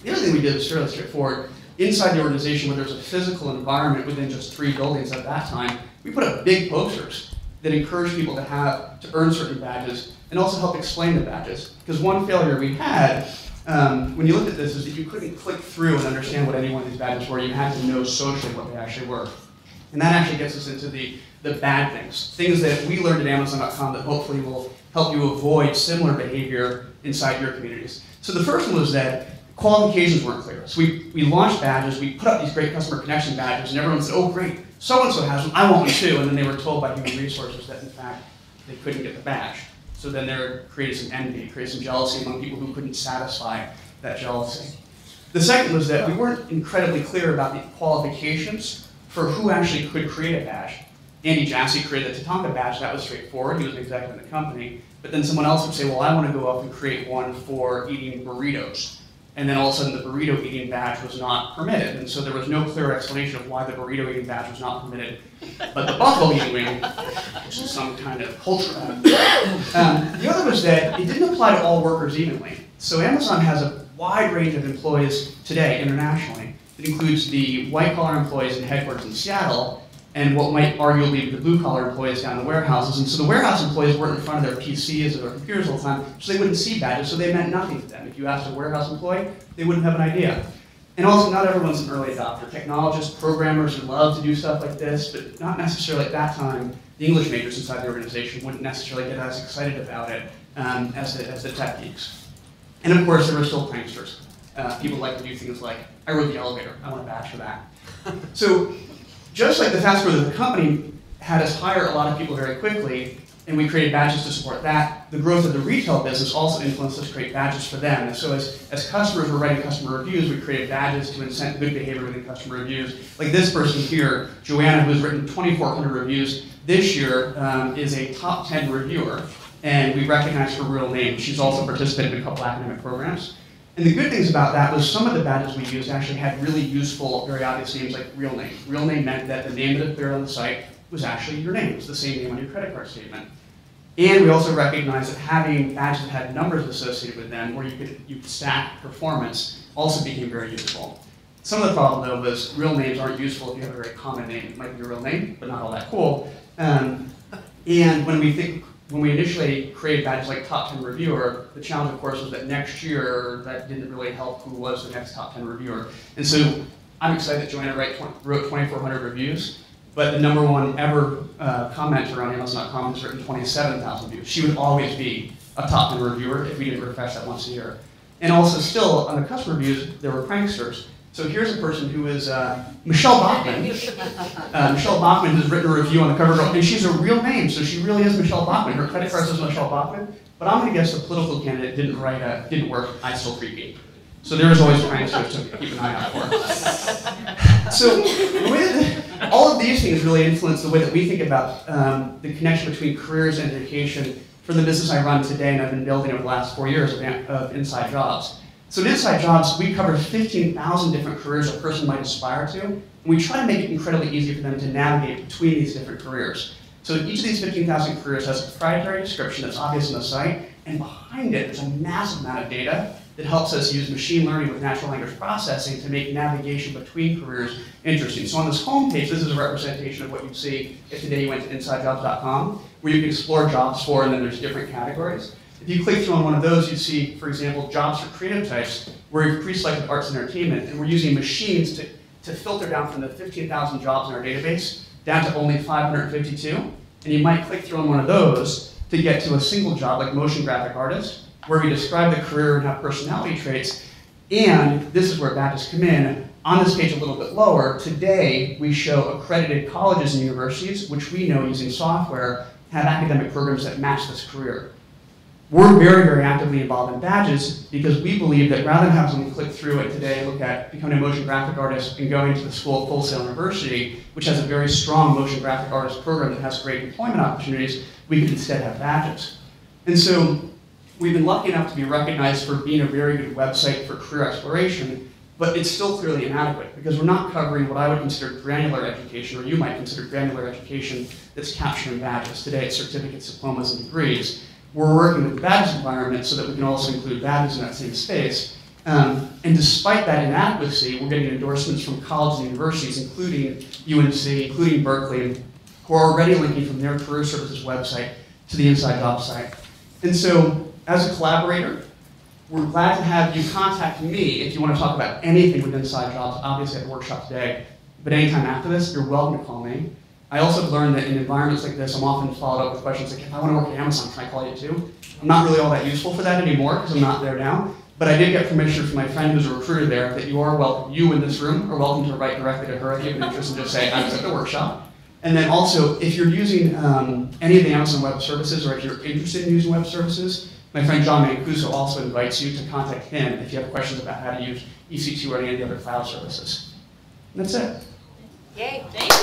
The other thing we did was fairly straightforward. Inside the organization, where there's a physical environment within just 3 buildings at that time, we put up big posters that encourage people to earn certain badges and also help explain the badges. Because one failure we had when you looked at this, is that you couldn't click through and understand what any one of these badges were. You had to know socially what they actually were. And that actually gets us into the bad things that we learned at Amazon.com that hopefully will help you avoid similar behavior inside your communities. So the first one was that qualifications weren't clear. So we launched badges, we put up these great customer connection badges, and everyone said, oh great, so-and-so has one, I want one too. And then they were told by human resources that in fact they couldn't get the badge. So then there created some envy, created some jealousy among people who couldn't satisfy that jealousy. The second was that we weren't incredibly clear about the qualifications for who actually could create a badge. Andy Jassy created the Tatanka badge, that was straightforward, he was an executive in the company, but then someone else would say, well, I want to go up and create one for eating burritos. And then all of a sudden the burrito eating badge was not permitted, and so there was no clear explanation of why the burrito eating badge was not permitted, but the buffalo eating wing, which is some kind of culture. The other was that it didn't apply to all workers evenly. So Amazon has a wide range of employees today internationally. It includes the white-collar employees in headquarters in Seattle, and what might arguably be the blue-collar employees down in the warehouses. And so the warehouse employees weren't in front of their PCs or their computers all the time, so they wouldn't see badges, so they meant nothing to them. If you asked a warehouse employee, they wouldn't have an idea. And also, not everyone's an early adopter. Technologists, programmers who love to do stuff like this, but not necessarily at that time, the English majors inside the organization wouldn't necessarily get as excited about it as the tech geeks. And of course, there were still pranksters. People like to do things like, I rode the elevator, I want a badge for that. So, just like the fast growth of the company had us hire a lot of people very quickly, and we created badges to support that, the growth of the retail business also influenced us to create badges for them. And so as customers were writing customer reviews, we created badges to incent good behavior within customer reviews. Like this person here, Joanna, who has written 2,400 reviews this year, is a top 10 reviewer, and we recognize her real name. She's also participated in a couple academic programs. And the good things about that was some of the badges we used actually had really useful, very obvious names like real name. Real name meant that the name that appeared on the site was actually your name. It was the same name on your credit card statement. And we also recognized that having badges that had numbers associated with them, where you could stack performance, also became very useful. Some of the problem, though, was real names aren't useful if you have a very common name. It might be your real name, but not all that cool. And when we initially created badges like Top 10 Reviewer, the challenge, of course, was that next year, that didn't really help who was the next Top 10 Reviewer. And so I'm excited that Joanna wrote 2,400 reviews, but the #1 ever commenter on Amazon.com has written 27,000 views. She would always be a Top 10 Reviewer if we didn't refresh that once a year. And also still, on the customer reviews, there were pranksters. So here's a person who is Michelle Bachman. Michelle Bachman has written a review on the cover, and she's a real name, so she really is Michelle Bachman. Her credit card says Michelle Bachman, but I'm going to guess the political candidate didn't work. I still creepy. So there is always pranksters to keep an eye out for. So the way that all of these things really influence the way that we think about the connection between careers and education for the business I run today, and I've been building over the last 4 years of Inside Jobs. So in Inside Jobs, we cover 15,000 different careers a person might aspire to, and we try to make it incredibly easy for them to navigate between these different careers. So each of these 15,000 careers has a proprietary description that's obvious on the site, and behind it, there's a massive amount of data that helps us use machine learning with natural language processing to make navigation between careers interesting. So on this homepage, this is a representation of what you'd see if today you went to InsideJobs.com, where you can explore jobs for, and then there's different categories. If you click through on one of those, you see, for example, jobs for creative types, where we've pre-selected arts and entertainment, and we're using machines to filter down from the 15,000 jobs in our database down to only 552. And you might click through on one of those to get to a single job, like motion graphic artist, where we describe the career and have personality traits. And this is where badges come in. On this page a little bit lower, today we show accredited colleges and universities, which we know using software have academic programs that match this career. We're very, very actively involved in badges because we believe that rather than have someone click through it today, look at becoming a motion graphic artist and going to the school of Full Sail University, which has a very strong motion graphic artist program that has great employment opportunities, we could instead have badges. And so we've been lucky enough to be recognized for being a very good website for career exploration, but it's still clearly inadequate because we're not covering what I would consider granular education, or you might consider granular education that's captured in badges. Today it's certificates, diplomas, and degrees. We're working with the badges environment so that we can also include badges in that same space. And despite that inadequacy, we're getting endorsements from colleges and universities, including UNC, including Berkeley, who are already linking from their career services website to the Inside Jobs site. And so, as a collaborator, we're glad to have you contact me if you want to talk about anything within side jobs. Obviously at the workshop today, but anytime after this, you're welcome to call me. I also have learned that in environments like this, I'm often followed up with questions like, if I want to work at Amazon, can I call you too? I'm not really all that useful for that anymore because I'm not there now. But I did get permission from my friend who's a recruiter there that you are welcome, you in this room are welcome to write directly to her if you have an interest and just say, I was at the workshop. And then also, if you're using any of the Amazon Web Services or if you're interested in using web services, my friend John Mancuso also invites you to contact him if you have questions about how to use EC2 or any of the other file services. And that's it. Yay, thank you.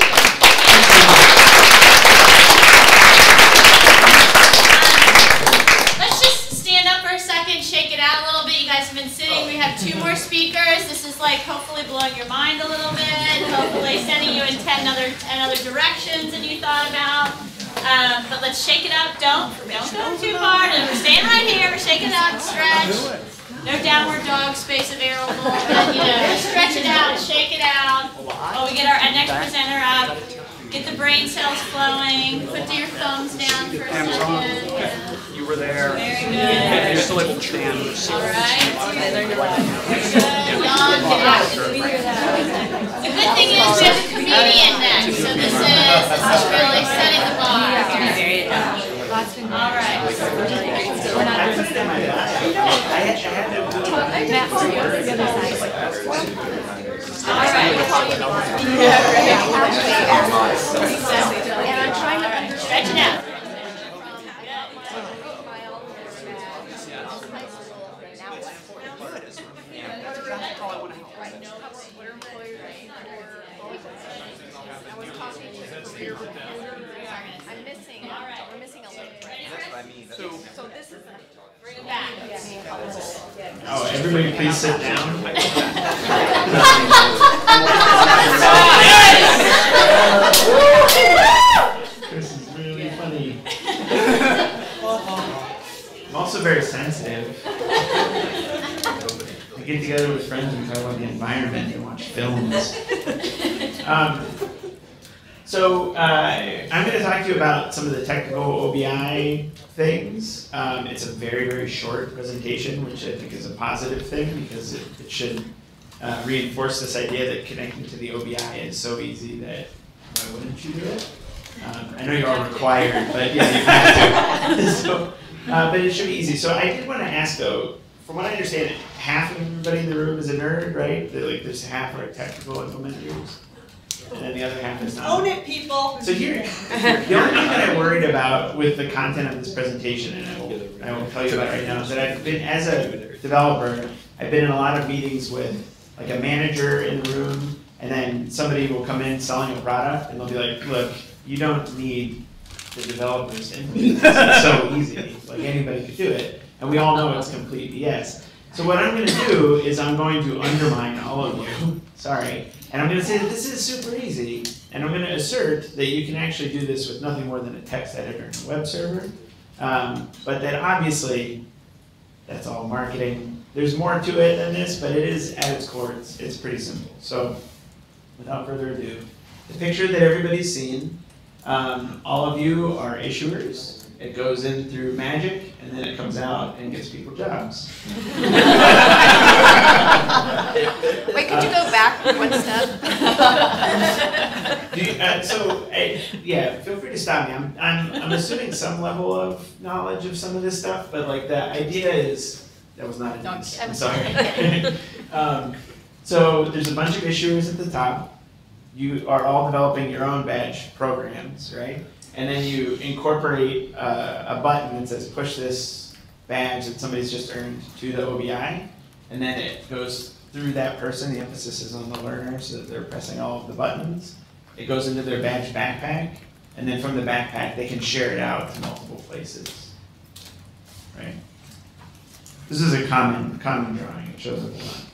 Let's just stand up for a second, shake it out a little bit. You guys have been sitting. We have 2 more speakers. This is like hopefully blowing your mind a little bit, hopefully sending you in 10 other directions than you thought about. But let's shake it up. Don't go too far. We're staying right here. We're shaking it up, stretch. No downward dog, space available. But, you know, stretch it out, shake it out. Oh, we get our next presenter up. Get the brain cells flowing. Put your thumbs down for a second. Yeah. You were there. Very good. You're still able to stand. All right. Very good. Yawn, get out. The good thing is we have a comedian next, so this is really setting the bar. All right. And I'm trying to Stretch it out. we're missing a link. That's what I mean. So this is Bring it back. Oh, everybody please sit down. This is really funny. I'm also very sensitive. I get together with friends and talk about the environment and watch films. So I'm going to talk to you about some of the technical OBI things. It's a very, very short presentation, which I think is a positive thing because it should reinforce this idea that connecting to the OBI is so easy that why wouldn't you do it? I know you're all required, but yeah, you have to. So, but it should be easy. So I did want to ask though, from what I understand, half of everybody in the room is a nerd, right? Like there's half are technical implementers. And then the other half is not. Own it, people. So here, the only thing that I'm worried about with the content of this presentation, and I will tell you about right now, is that I've been, as a developer, I've been in a lot of meetings with like a manager in the room, and then somebody will come in selling a product, and they'll be like, look, you don't need the developers to implement this. It's so easy. Like anybody could do it. And we all know it's complete BS. So what I'm going to do is I'm going to undermine all of you. Sorry. And I'm going to say that this is super easy, and I'm going to assert that you can actually do this with nothing more than a text editor and a web server, but that obviously that's all marketing. There's more to it than this, but it is at its core, it's pretty simple. So without further ado, the picture that everybody's seen, all of you are issuers. It goes in through magic, and then it comes out and gets people jobs. Wait, could you go back one step? Yeah, feel free to stop me. I'm assuming some level of knowledge of some of this stuff, but like the idea is that was not a nice. I'm sorry. So there's a bunch of issuers at the top. You are all developing your own badge programs, right? And then you incorporate a button that says push this badge that somebody's just earned to the OBI, and then it goes through that person. The emphasis is on the learner so that they're pressing all of the buttons. It goes into their badge backpack, and then from the backpack they can share it out to multiple places. Right? This is a common drawing. It shows up a lot.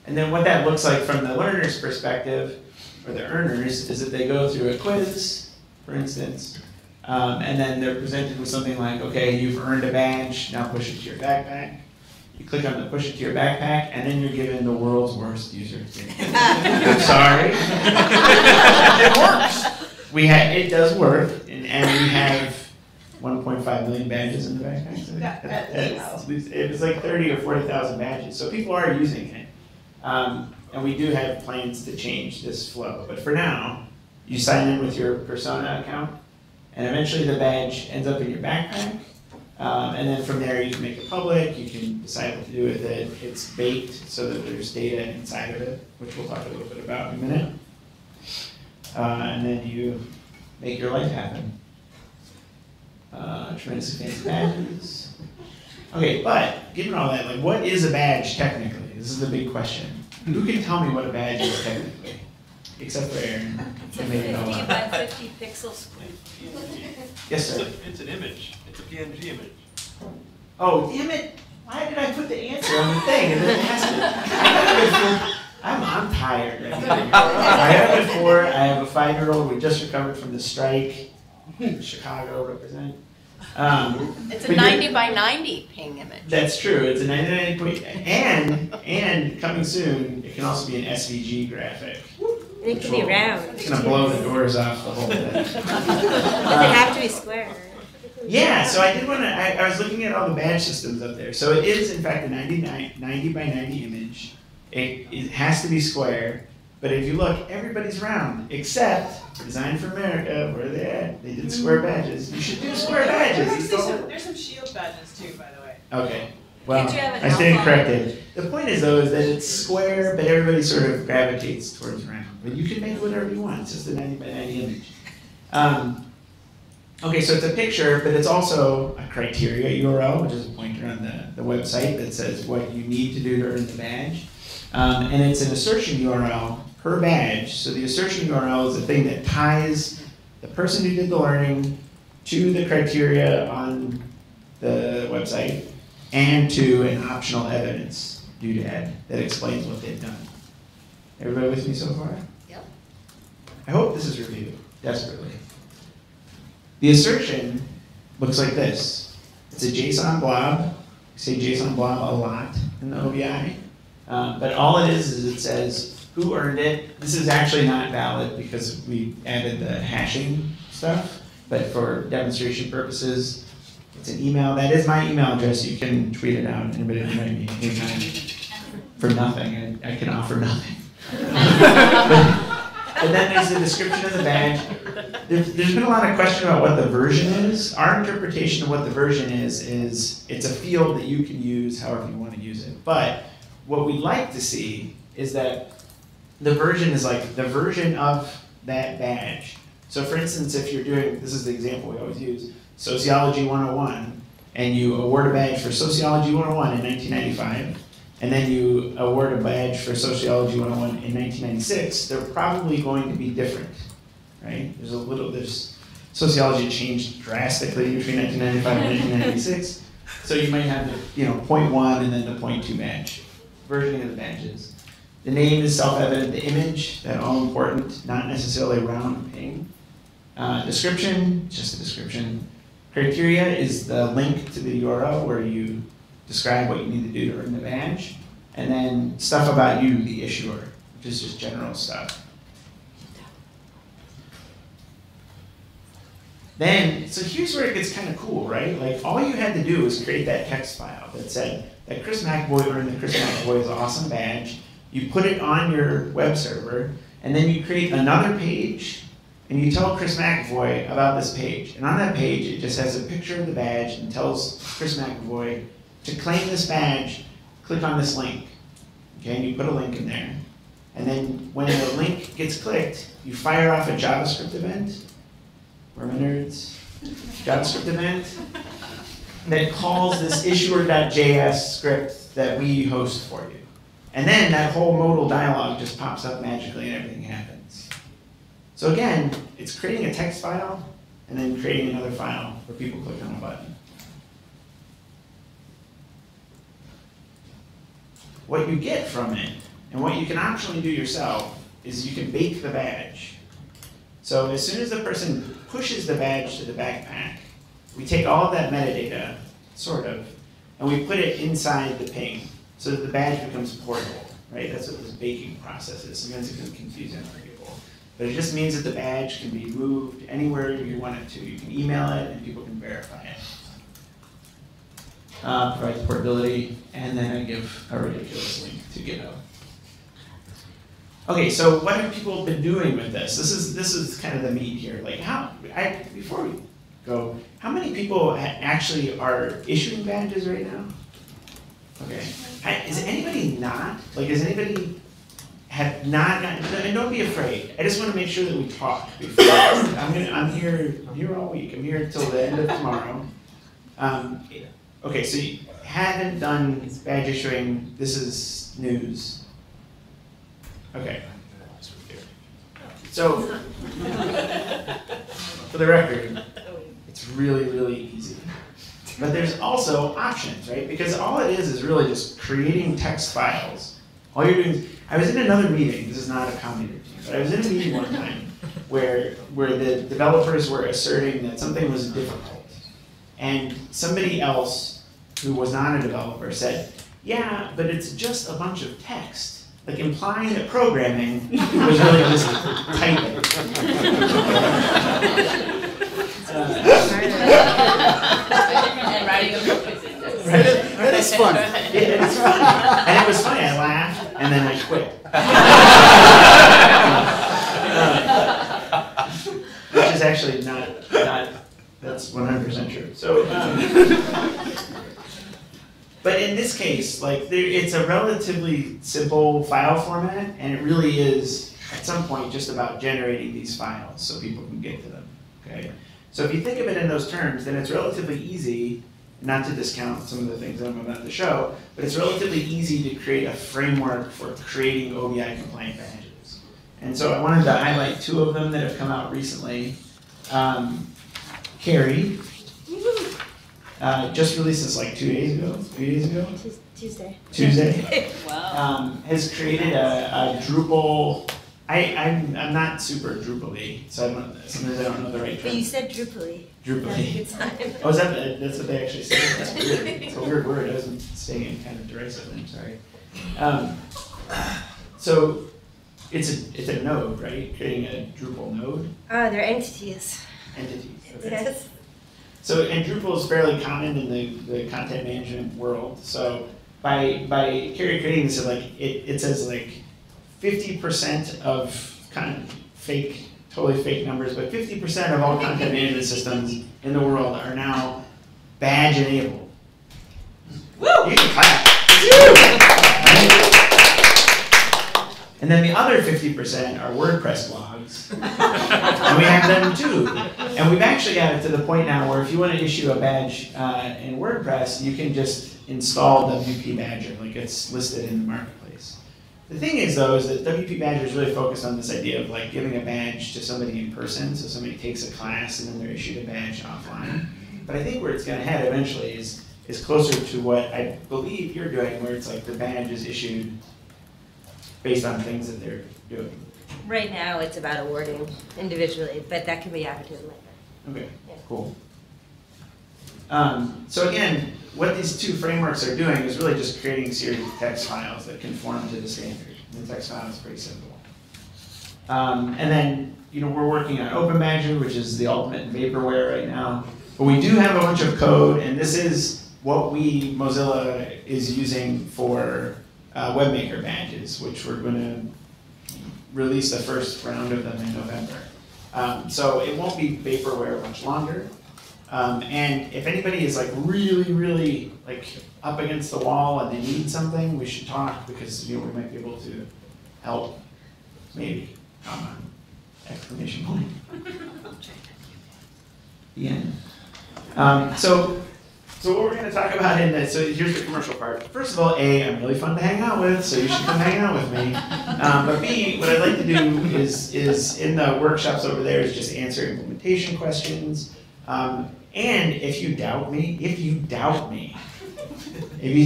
And then what that looks like from the learner's perspective, or the earners, is that they go through a quiz, for instance, and then they're presented with something like, okay, you've earned a badge, now push it to your backpack. You click on the push it to your backpack, and then you're given the world's worst user experience. I'm sorry. It works. It does work, and we have 1.5 million badges in the backpack. At least. It was like 30 or 40,000 badges. So people are using it. And we do have plans to change this flow. But for now, you sign in with your persona account, and eventually the badge ends up in your backpack. And then from there, you can make it public. You can decide what to do with it. It's baked so that there's data inside of it, which we'll talk a little bit about in a minute. And then you make your life happen. Tremendously fancy badges. Okay, but given all that, like, what is a badge technically? This is the big question. Who can tell me what a badge is technically? Except for Erin. It's a 50 by 50 pixel square. Yes, sir. It's an image. It's a PNG image. Oh, damn it! Why did I put the answer on the thing and then ask it? I'm tired right now. I have a 4. I have a 5-year-old. We just recovered from the strike. Chicago represent. It's a 90 by 90 ping image. That's true. It's a 99 point, and coming soon, it can also be an SVG graphic. It can be round. It's gonna blow the doors off the whole thing. Does it have to be square? Yeah, so I did want to, I was looking at all the badge systems up there. So it is, in fact, a 90 by 90 image. It has to be square, but if you look, everybody's round, except for Design for America. Where are they at? They did square badges. You should do square badges. There's some shield badges too, by the way. Okay. Well, Did you have an I stand alpha? corrected. The point is, though, is that it's square, but everybody sort of gravitates towards round. But you can make whatever you want. It's just a 90 by 90 image. Okay, so it's a picture, but it's also a criteria URL, which is a pointer on the website that says what you need to do to earn the badge. And it's an assertion URL per badge. So the assertion URL is the thing that ties the person who did the learning to the criteria on the website and to an optional evidence doodad that explains what they've done. Everybody with me so far? Yep. I hope this is reviewed desperately. The assertion looks like this. It's a JSON blob. We say JSON blob a lot in the OBI. But all it is it says who earned it. This is actually not valid because we added the hashing stuff. But for demonstration purposes, it's an email. That is my email address. You can tweet it out. Anybody can write me anytime. For nothing. I can offer nothing. And then there's the description of the badge. There's been a lot of question about what the version is. Our interpretation of what the version is it's a field that you can use however you want to use it. But what we'd like to see is that the version is like the version of that badge. So for instance, if you're doing, this is the example we always use, Sociology 101, and you award a badge for Sociology 101 in 1995, and then you award a badge for Sociology 101 in 1996, they're probably going to be different, right? There's sociology changed drastically between 1995 and 1996, so you might have the 0.1 and then the 0.2 badge, versioning of the badges. The name is self-evident, the image, that all important, not necessarily round ping. Description, just a description. Criteria is the link to the URL where you describe what you need to do to earn the badge, and then stuff about you, the issuer, which is just general stuff. Then, so here's where it gets kind of cool, right? Like, all you had to do was create that text file that said that Chris McAvoy earned the Chris McAvoy's awesome badge. You put it on your web server, and then you create another page, and you tell Chris McAvoy about this page. And on that page, it just has a picture of the badge and tells Chris McAvoy, to claim this badge, click on this link. Okay, and you put a link in there. And then when the link gets clicked, you fire off a JavaScript event. We're nerds. JavaScript event that calls this issuer.js script that we host for you. And then that whole modal dialog just pops up magically and everything happens. So again, it's creating a text file and then creating another file where people click on a button. What you get from it, and what you can optionally do yourself, is you can bake the badge. So as soon as the person pushes the badge to the backpack, we take all of that metadata, sort of, and we put it inside the ping so that the badge becomes portable, right? That's what this baking process is. Sometimes it can confuse young people. but it just means that the badge can be moved anywhere you want it to. You can email it and people can verify it. Provides portability, and then I give a ridiculous link to GitHub. Okay, so what have people been doing with this? This is kind of the meat here. Like before we go, how many people actually are issuing badges right now? Okay, is anybody not? Like, is anybody have not gotten? And don't be afraid. I just want to make sure that we talk before. I'm here all week. I'm here until the end of tomorrow. Okay, so you haven't done badge issuing. This is news. Okay. So, for the record, it's really, really easy. But there's also options, right? Because all it is really just creating text files. All you're doing is, I was in another meeting, this is not a comedy routine, but I was in a meeting one time where the developers were asserting that something was difficult. And somebody else who was not a developer said, yeah, but it's just a bunch of text. Like implying that programming was really just typing. And writing a book. That's fun. It's fun. And it was funny, I laughed, and then I quit. Which is actually not that's 100% true. So, but in this case, like it's a relatively simple file format, and it really is, at some point, just about generating these files so people can get to them, okay? So if you think of it in those terms, then it's relatively easy, not to discount some of the things that I'm about to show, but it's relatively easy to create a framework for creating OBI compliant badges. And so I wanted to highlight two of them that have come out recently. Carrie. Just released this like 2 days ago, 3 days ago? Tuesday. Wow. Has created a Drupal. I'm not super Drupal-y, so sometimes I don't know the right term. But you said Drupal-y. Drupal-y. Oh, is that's what they actually say? That's weird. It's a weird word. I wasn't saying it kind of derisively. I'm sorry. So it's a node, right? Creating a Drupal node. Oh, they're entities. Entities. Okay. Yes. So, and Drupal is fairly common in the content management world. So by Carrie creating this, it says like 50% of kind of totally fake numbers, but 50% of all content management systems in the world are now badge enabled. Woo! You can clap. And then the other 50% are WordPress blogs. And we have them too. And we've actually got it to the point now where if you want to issue a badge in WordPress, you can just install WP Badger, like it's listed in the marketplace. The thing is though, is that WP Badger is really focused on this idea of like giving a badge to somebody in person. So somebody takes a class and then they're issued a badge offline. But I think where it's going to head eventually is closer to what I believe you're doing, where it's like the badge is issued based on things that they're doing. Right now, it's about awarding individually, but that can be added later. Okay, Yeah. cool. So again, what these two frameworks are doing is really just creating a series of text files that conform to the standard. And the text file is pretty simple. And then, we're working on Open Badger, which is the ultimate in vaporware right now. But we do have a bunch of code, and this is what Mozilla is using for webmaker badges, which we're going to release the first round of them in November. So it won't be vaporware much longer. And if anybody is like really, really like up against the wall and they need something, we should talk because we might be able to help. Maybe. Exclamation point. The end. So what we're going to talk about in this, so here's the commercial part. First of all, A, I'm really fun to hang out with, so you should come hang out with me. But B, what I'd like to do is in the workshops over there is just answer implementation questions. And if you doubt me, if you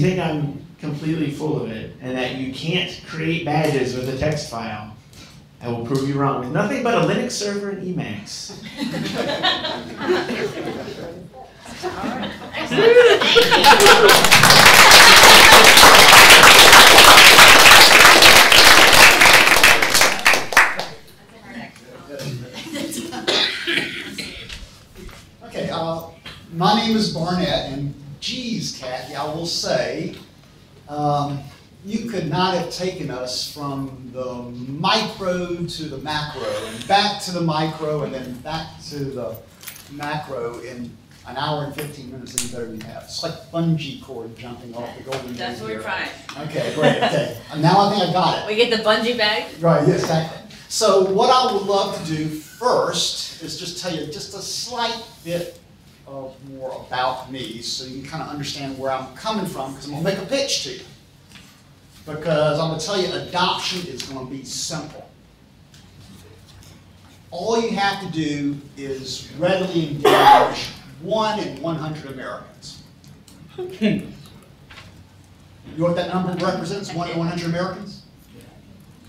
think I'm completely full of it and that you can't create badges with a text file, I will prove you wrong with nothing but a Linux server and Emacs. Okay, my name is Barnett, and geez, Cathy, I will say, you could not have taken us from the micro to the macro, and back to the micro, and then back to the macro in an hour and 15 minutes, and better than that. It's like bungee cord jumping off the Golden Gate. That's what we're trying. Okay, great. Okay, now I think I got it. We get the bungee bag? Right, yes, exactly. So what I would love to do first is just tell you just a slight bit more about me, so you can kind of understand where I'm coming from, because I'm going to make a pitch to you. Because I'm going to tell you, adoption is going to be simple. All you have to do is readily engage 1 in 100 Americans. You know what that number represents, 1 in 100 Americans?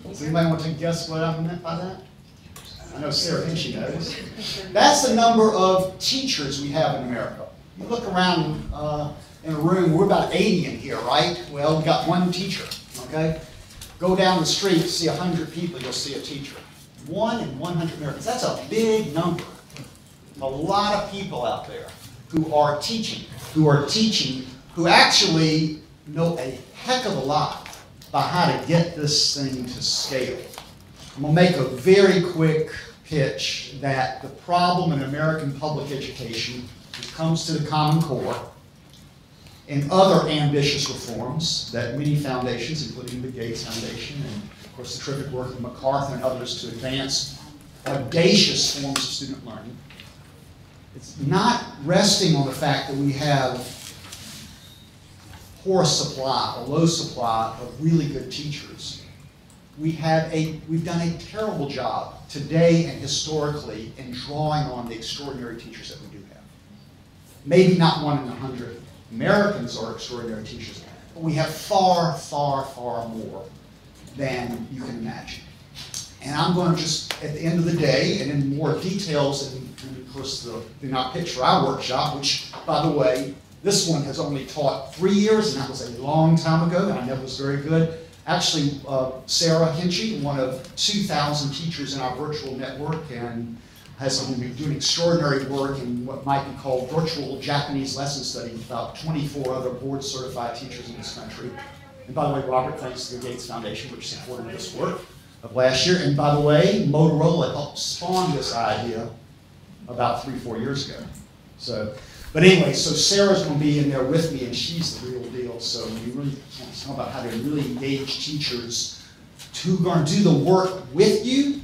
Does anybody want to guess what I meant by that? I know Sarah thinks she knows. That's the number of teachers we have in America. You look around in a room, we're about 80 in here, right? Well, we got 1 teacher, okay? Go down the street, see 100 people, you'll see a teacher. 1 in 100 Americans. That's a big number. A lot of people out there who are teaching, who actually know a heck of a lot about how to get this thing to scale. I'm going to make a very quick pitch that the problem in American public education, which comes to the Common Core, and other ambitious reforms that many foundations, including the Gates Foundation, and of course the terrific work of MacArthur and others to advance audacious forms of student learning, it's not resting on the fact that we have poor supply, or low supply of really good teachers. We've done a terrible job today and historically in drawing on the extraordinary teachers that we do have. Maybe not 1 in 100 Americans are extraordinary teachers, but we have far, far, far more than you can imagine. And I'm going to just, at the end of the day, and in more details, and of course the Do Not Pitch for our workshop, which, by the way, this one has only taught 3 years, and that was a long time ago, and I never was very good. Actually, Sarah Hinchy, one of 2,000 teachers in our virtual network, and has been doing extraordinary work in what might be called virtual Japanese lesson study with about 24 other board-certified teachers in this country. And by the way, Robert, thanks to the Gates Foundation, which supported this work of last year. And by the way, Motorola helped spawn this idea about 3-4 years ago. But anyway, so Sarah's going to be in there with me, and she's the real deal. So we really want to talk about how to really engage teachers who are going to do the work with you.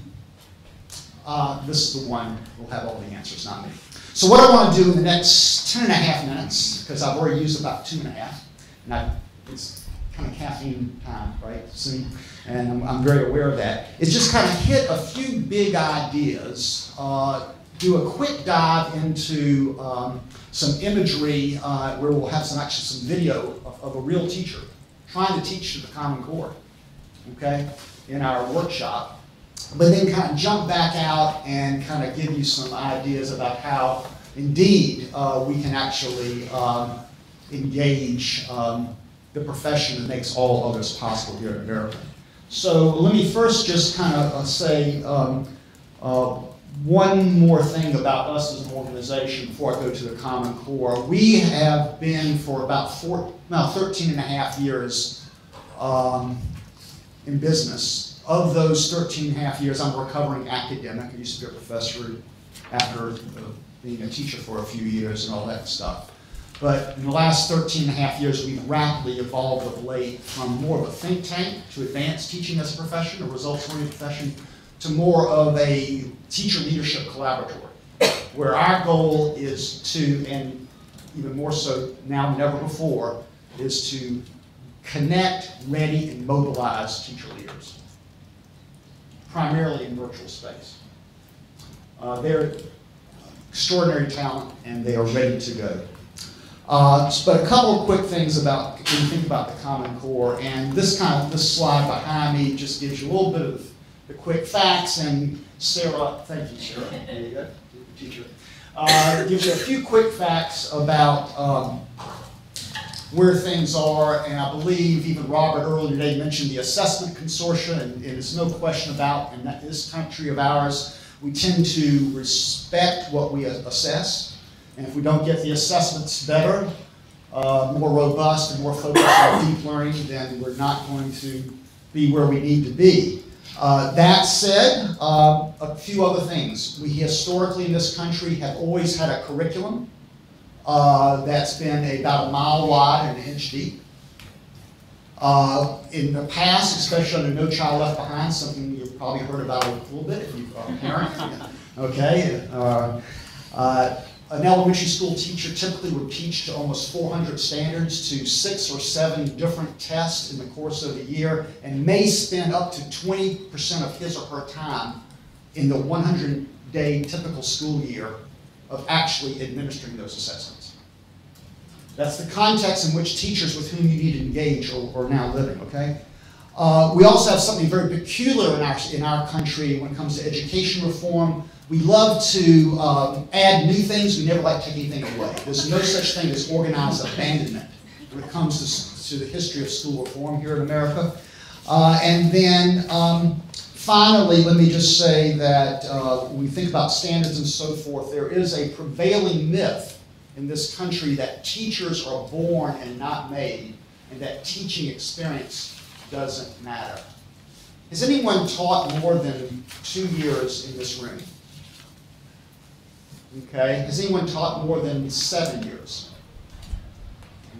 This is the one who'll have all the answers, not me. So what I want to do in the next 10.5 minutes, because I've already used about 2.5, and it's kind of caffeine time, right, soon, and I'm very aware of that, is just kind of hit a few big ideas, do a quick dive into some imagery where we'll have some video of a real teacher trying to teach to the Common Core, okay, in our workshop. But then kind of jump back out and kind of give you some ideas about how, indeed, we can actually engage the profession that makes all others possible here in America. So let me first just kind of say one more thing about us as an organization before I go to the Common Core. We have been for about 13.5 years in business. Of those 13.5 years, I'm a recovering academic. I used to be a professor after being a teacher for a few years and all that stuff. But in the last 13.5 years, we've rapidly evolved of late from more of a think tank to advance teaching as a profession, a results-oriented profession, to more of a teacher leadership collaboratory, where our goal is to, and even more so now than ever before, is to connect, ready, and mobilize teacher leaders, primarily in virtual space. They're extraordinary talent, and they are ready to go. But a couple of quick things about when you think about the Common Core, and this slide behind me just gives you a little bit of the quick facts. And Sarah, thank you, Sarah. There you go, teacher. It gives you a few quick facts about where things are, and I believe even Robert earlier today mentioned the assessment consortia, and it's no question about in this country of ours, We tend to respect what we assess, and if we don't get the assessments better, more robust and more focused on deep learning, then we're not going to be where we need to be. That said, a few other things. We historically in this country have always had a curriculum that's been about a mile wide and an inch deep. In the past, especially under No Child Left Behind, something you've probably heard about a little bit if you're a parent. Okay. An elementary school teacher typically would teach to almost 400 standards, to 6 or 7 different tests in the course of a year, and may spend up to 20% of his or her time in the 100-day typical school year of actually administering those assessments. That's the context in which teachers with whom you need to engage are now living, okay? We also have something very peculiar in our country when it comes to education reform. We love to add new things. We never like to take anything away. There's no such thing as organized abandonment when it comes to the history of school reform here in America. And then finally, let me just say that when we think about standards and so forth, there is a prevailing myth in this country that teachers are born and not made, and that teaching experience doesn't matter. Has anyone taught more than 2 years in this room? Okay. Has anyone taught more than 7 years?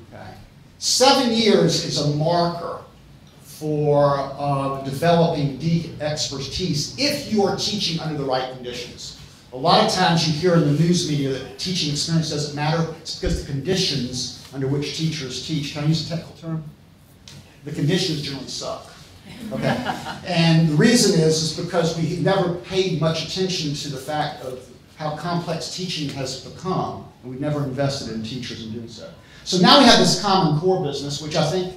Okay. 7 years is a marker for developing deep expertise if you are teaching under the right conditions. A lot of times you hear in the news media that teaching experience doesn't matter. It's because the conditions under which teachers teach, can I use a technical term? The conditions generally suck. Okay. And the reason is because we never paid much attention to the fact of how complex teaching has become, and we've never invested in teachers in doing so. So now we have this Common Core business, which I think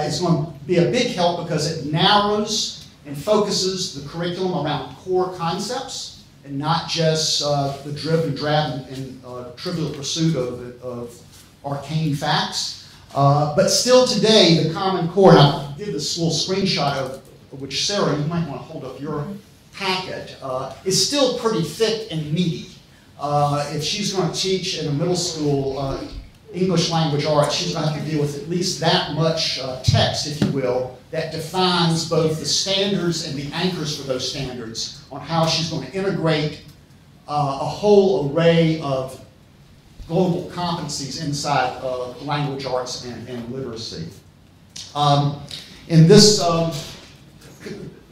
is going to be a big help because it narrows and focuses the curriculum around core concepts and not just the drib and drab and trivial pursuit of arcane facts. But still today, the Common Core, and I did this little screenshot of which Sarah, you might want to hold up your packet, is still pretty thick and meaty. If she's going to teach in a middle school English language arts, she's going to have to deal with at least that much text, if you will, that defines both the standards and the anchors for those standards on how she's going to integrate a whole array of global competencies inside language arts and literacy. In this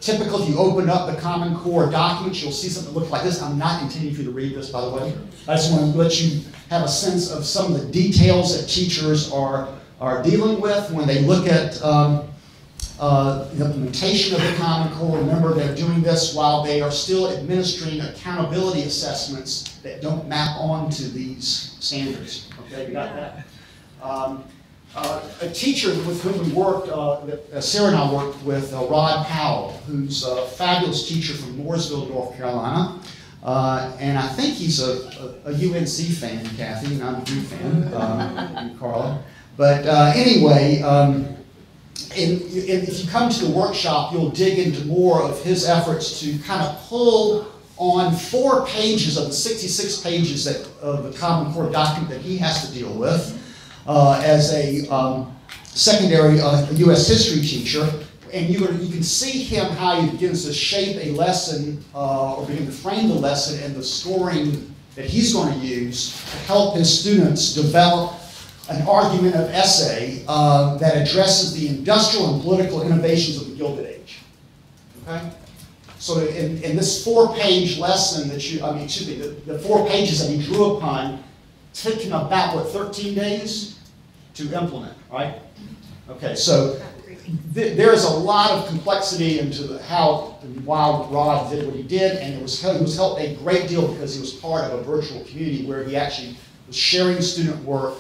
typical, if you open up the Common Core documents, you'll see something that looks like this. I'm not intending for you to read this, by the way. I just want to let you have a sense of some of the details that teachers are dealing with when they look at the implementation of the Common Core. Remember, they're doing this while they are still administering accountability assessments that don't map onto these standards. Okay, you got that? A teacher with whom we worked, Sarah and I worked with, Rod Powell, who's a fabulous teacher from Mooresville, North Carolina. And I think he's a UNC fan, Cathy, and I'm a Duke fan, and Carla. But anyway, if you come to the workshop, you'll dig into more of his efforts to kind of pull on 4 pages of the 66 pages of the Common Core document that he has to deal with as a secondary U.S. history teacher. And you can see him how he begins to shape a lesson or begin to frame the lesson and the scoring that he's going to use to help his students develop an argument of essay that addresses the industrial and political innovations of the Gilded Age. Okay? So in this 4-page lesson that the 4 pages that he drew upon took him about, what, 13 days to implement, right? Okay, so there is a lot of complexity into how and why Rod did what he did, and he was helped a great deal because he was part of a virtual community where he actually was sharing student work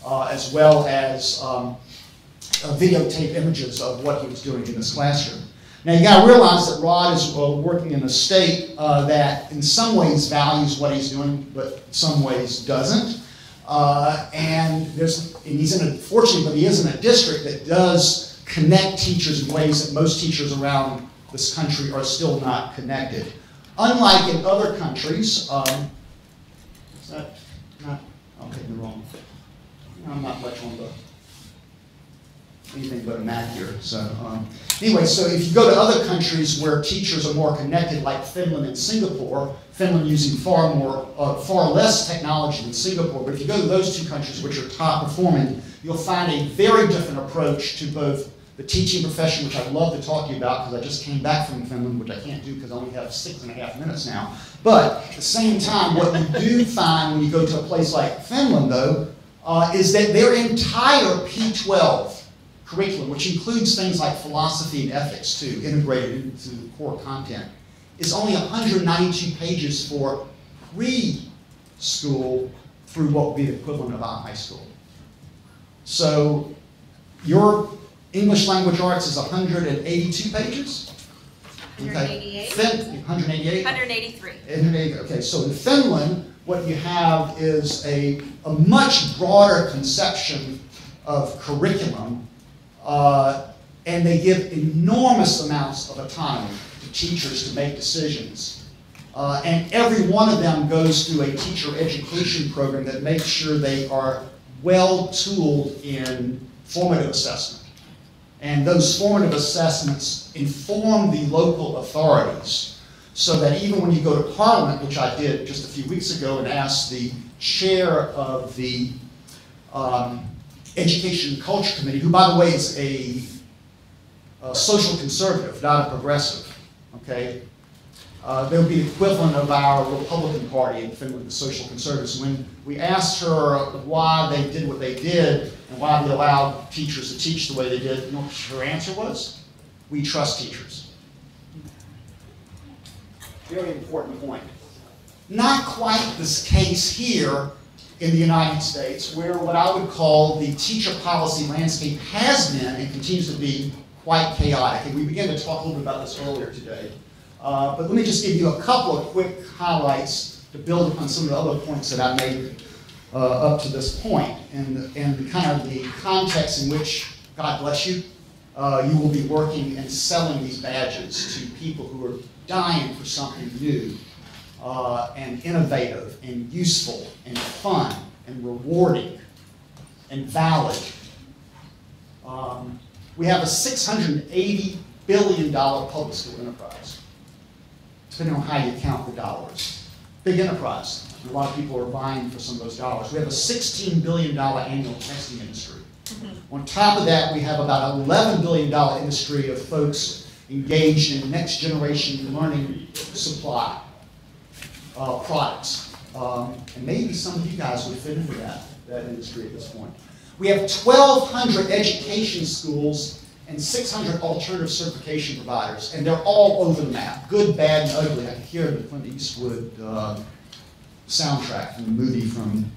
as well as videotape images of what he was doing in this classroom. Now you got to realize that Rod is working in a state that in some ways values what he's doing, but in some ways doesn't. And fortunately, but he is in a district that does connect teachers in ways that most teachers around this country are still not connected. unlike in other countries, is that not, I'm getting the wrong, I'm not much on the, anything but a Mac here. So anyway, so if you go to other countries where teachers are more connected, like Finland and Singapore, Finland using far less technology than Singapore, but if you go to those two countries which are top performing, you'll find a very different approach to both the teaching profession, which I'd love to talk to you about because I just came back from Finland, which I can't do because I only have 6.5 minutes now. But at the same time, what you do find when you go to a place like Finland, though, is that their entire P12 curriculum, which includes things like philosophy and ethics too, integrated into the core content, is only 192 pages for preschool through what would be the equivalent of our high school. So your English language arts is 182 pages? 188? Okay. 188? 183. Okay, so in Finland, what you have is a much broader conception of curriculum, and they give enormous amounts of autonomy to teachers to make decisions. And every one of them goes through a teacher education program that makes sure they are well tooled in formative assessment. And those formative assessments inform the local authorities so that even when you go to Parliament, which I did just a few weeks ago and asked the chair of the Education and Culture Committee, who by the way is a social conservative, not a progressive, okay? They would be the equivalent of our Republican Party in Finland, the Social Conservatives. When we asked her why they did what they did and why they allowed teachers to teach the way they did, you know what her answer was? We trust teachers. Very important point. Not quite this case here in the United States, where what I would call the teacher policy landscape has been and continues to be quite chaotic. And we began to talk a little bit about this earlier today. But let me just give you a couple of quick highlights to build upon some of the other points that I made up to this point, and kind of the context in which, God bless you, you will be working and selling these badges to people who are dying for something new and innovative and useful and fun and rewarding and valid. We have a $680 billion public school enterprise, depending on how you count the dollars. Big enterprise. A lot of people are vying for some of those dollars. We have a $16 billion annual testing industry. On top of that, we have about an $11 billion industry of folks engaged in next generation learning supply products. And maybe some of you guys would fit into that industry at this point. We have 1,200 education schools and 600 alternative certification providers, and they're all over the map, good, bad, and ugly. I can hear the Clint Eastwood soundtrack from the movie from,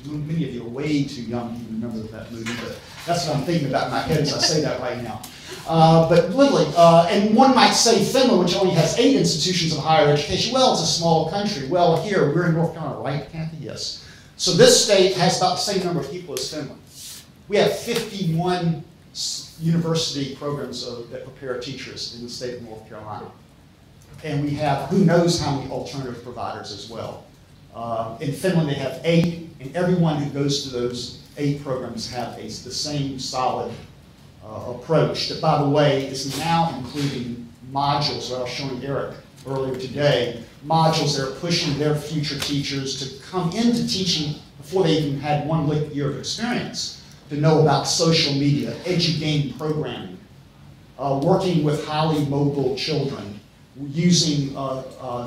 many of you are way too young to remember that movie, but that's what I'm thinking about in my head as I say that right now. But literally, and one might say Finland, which only has 8 institutions of higher education, well, it's a small country. Well, here, we're in North Carolina, right, Cathy? Yes. So this state has about the same number of people as Finland. We have 51 university programs that prepare teachers in the state of North Carolina. And we have who knows how many alternative providers as well. In Finland, they have 8, and everyone who goes to those 8 programs have the same solid approach that, by the way, is now including modules that I was showing Eric earlier today, modules that are pushing their future teachers to come into teaching before they even had 1 year of experience, to know about social media, edu-game programming, working with highly mobile children, using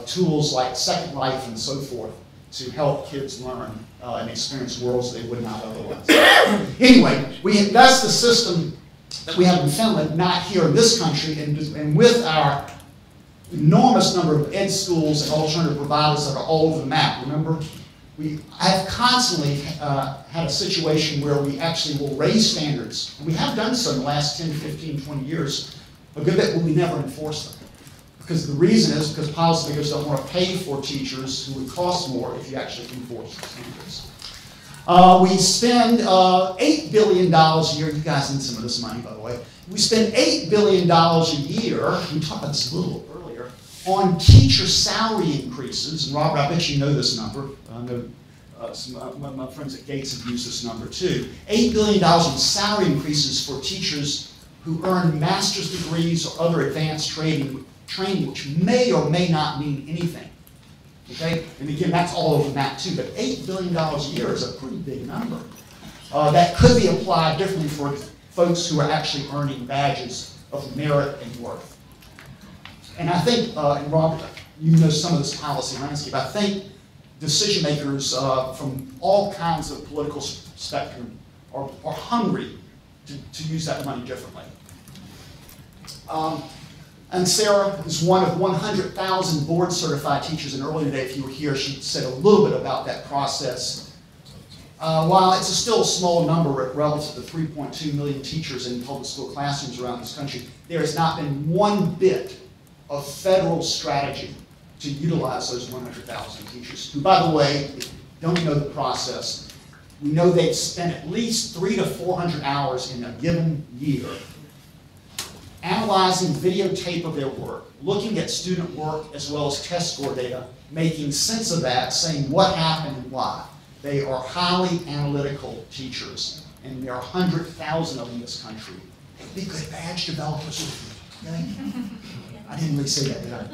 tools like Second Life and so forth to help kids learn and experience worlds they would not otherwise. Anyway, that's the system that we have in Finland, not here in this country, and with our enormous number of ed schools and alternative providers that are all over the map. Remember, I have constantly had a situation where we actually will raise standards. And we have done so in the last 10, 15, 20 years. A good bit, but we never enforce them. Because the reason is because policymakers don't want to pay for teachers who would cost more if you actually enforce the standards. We spend $8 billion a year. You guys need some of this money, by the way. We spend $8 billion a year. We talked about this a little earlier On teacher salary increases, and Robert, I bet you know this number. I know my friends at Gates have used this number too. $8 billion in salary increases for teachers who earn master's degrees or other advanced training, which may or may not mean anything. Okay? And again, that's all over the map too, but $8 billion a year is a pretty big number. That could be applied differently for folks who are actually earning badges of merit and worth. And I think, and Robert, you know some of this policy landscape, I think decision makers from all kinds of political spectrum are hungry to use that money differently. And Sarah is one of 100,000 board certified teachers, and earlier today, if you were here, she said a little bit about that process. While it's still a small number relative to 3.2 million teachers in public school classrooms around this country, there has not been one bit of federal strategy to utilize those 100,000 teachers, who, by the way, if you don't know the process, we know they've spent at least 300 to 400 hours in a given year analyzing videotape of their work, looking at student work as well as test score data, making sense of that, saying what happened and why. They are highly analytical teachers, and there are 100,000 of them in this country. They'd be good badge developers. Okay? I didn't really say that, did I?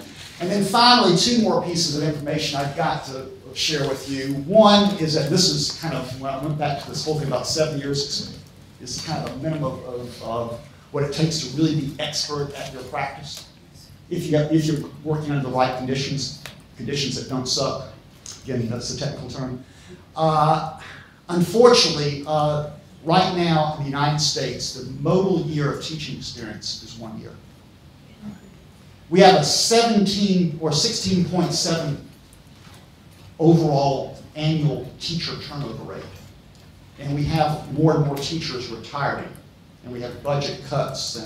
And then finally, two more pieces of information I've got to share with you. One is that this is kind of, when I went back to this whole thing about 7 years, is kind of a minimum of what it takes to really be expert at your practice. If you're working under the right conditions that don't suck. Again, that's the technical term. Unfortunately, right now in the United States, the modal year of teaching experience is 1 year. We have a 17 or 16.7 overall annual teacher turnover rate. And we have more and more teachers retiring. And we have budget cuts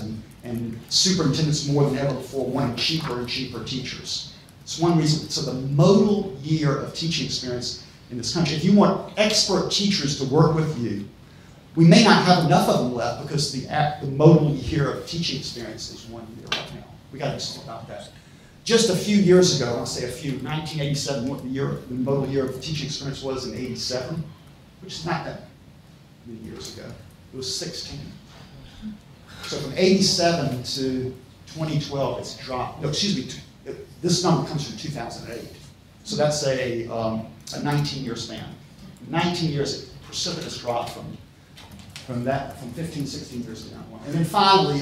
and superintendents more than ever before wanting cheaper and cheaper teachers. It's one reason. So the modal year of teaching experience in this country, if you want expert teachers to work with you, we may not have enough of them left because the modal year of teaching experience is 1 year right now. We got to do something about that. Just a few years ago, I'll say a few, 1987, what the modal year of teaching experience was in 87, which is not that many years ago. It was 16. So from 87 to 2012, it's dropped. No, excuse me, this number comes from 2008. So that's a 19-year span. 19 years, a precipitous drop from 15, 16 years to now. And then finally,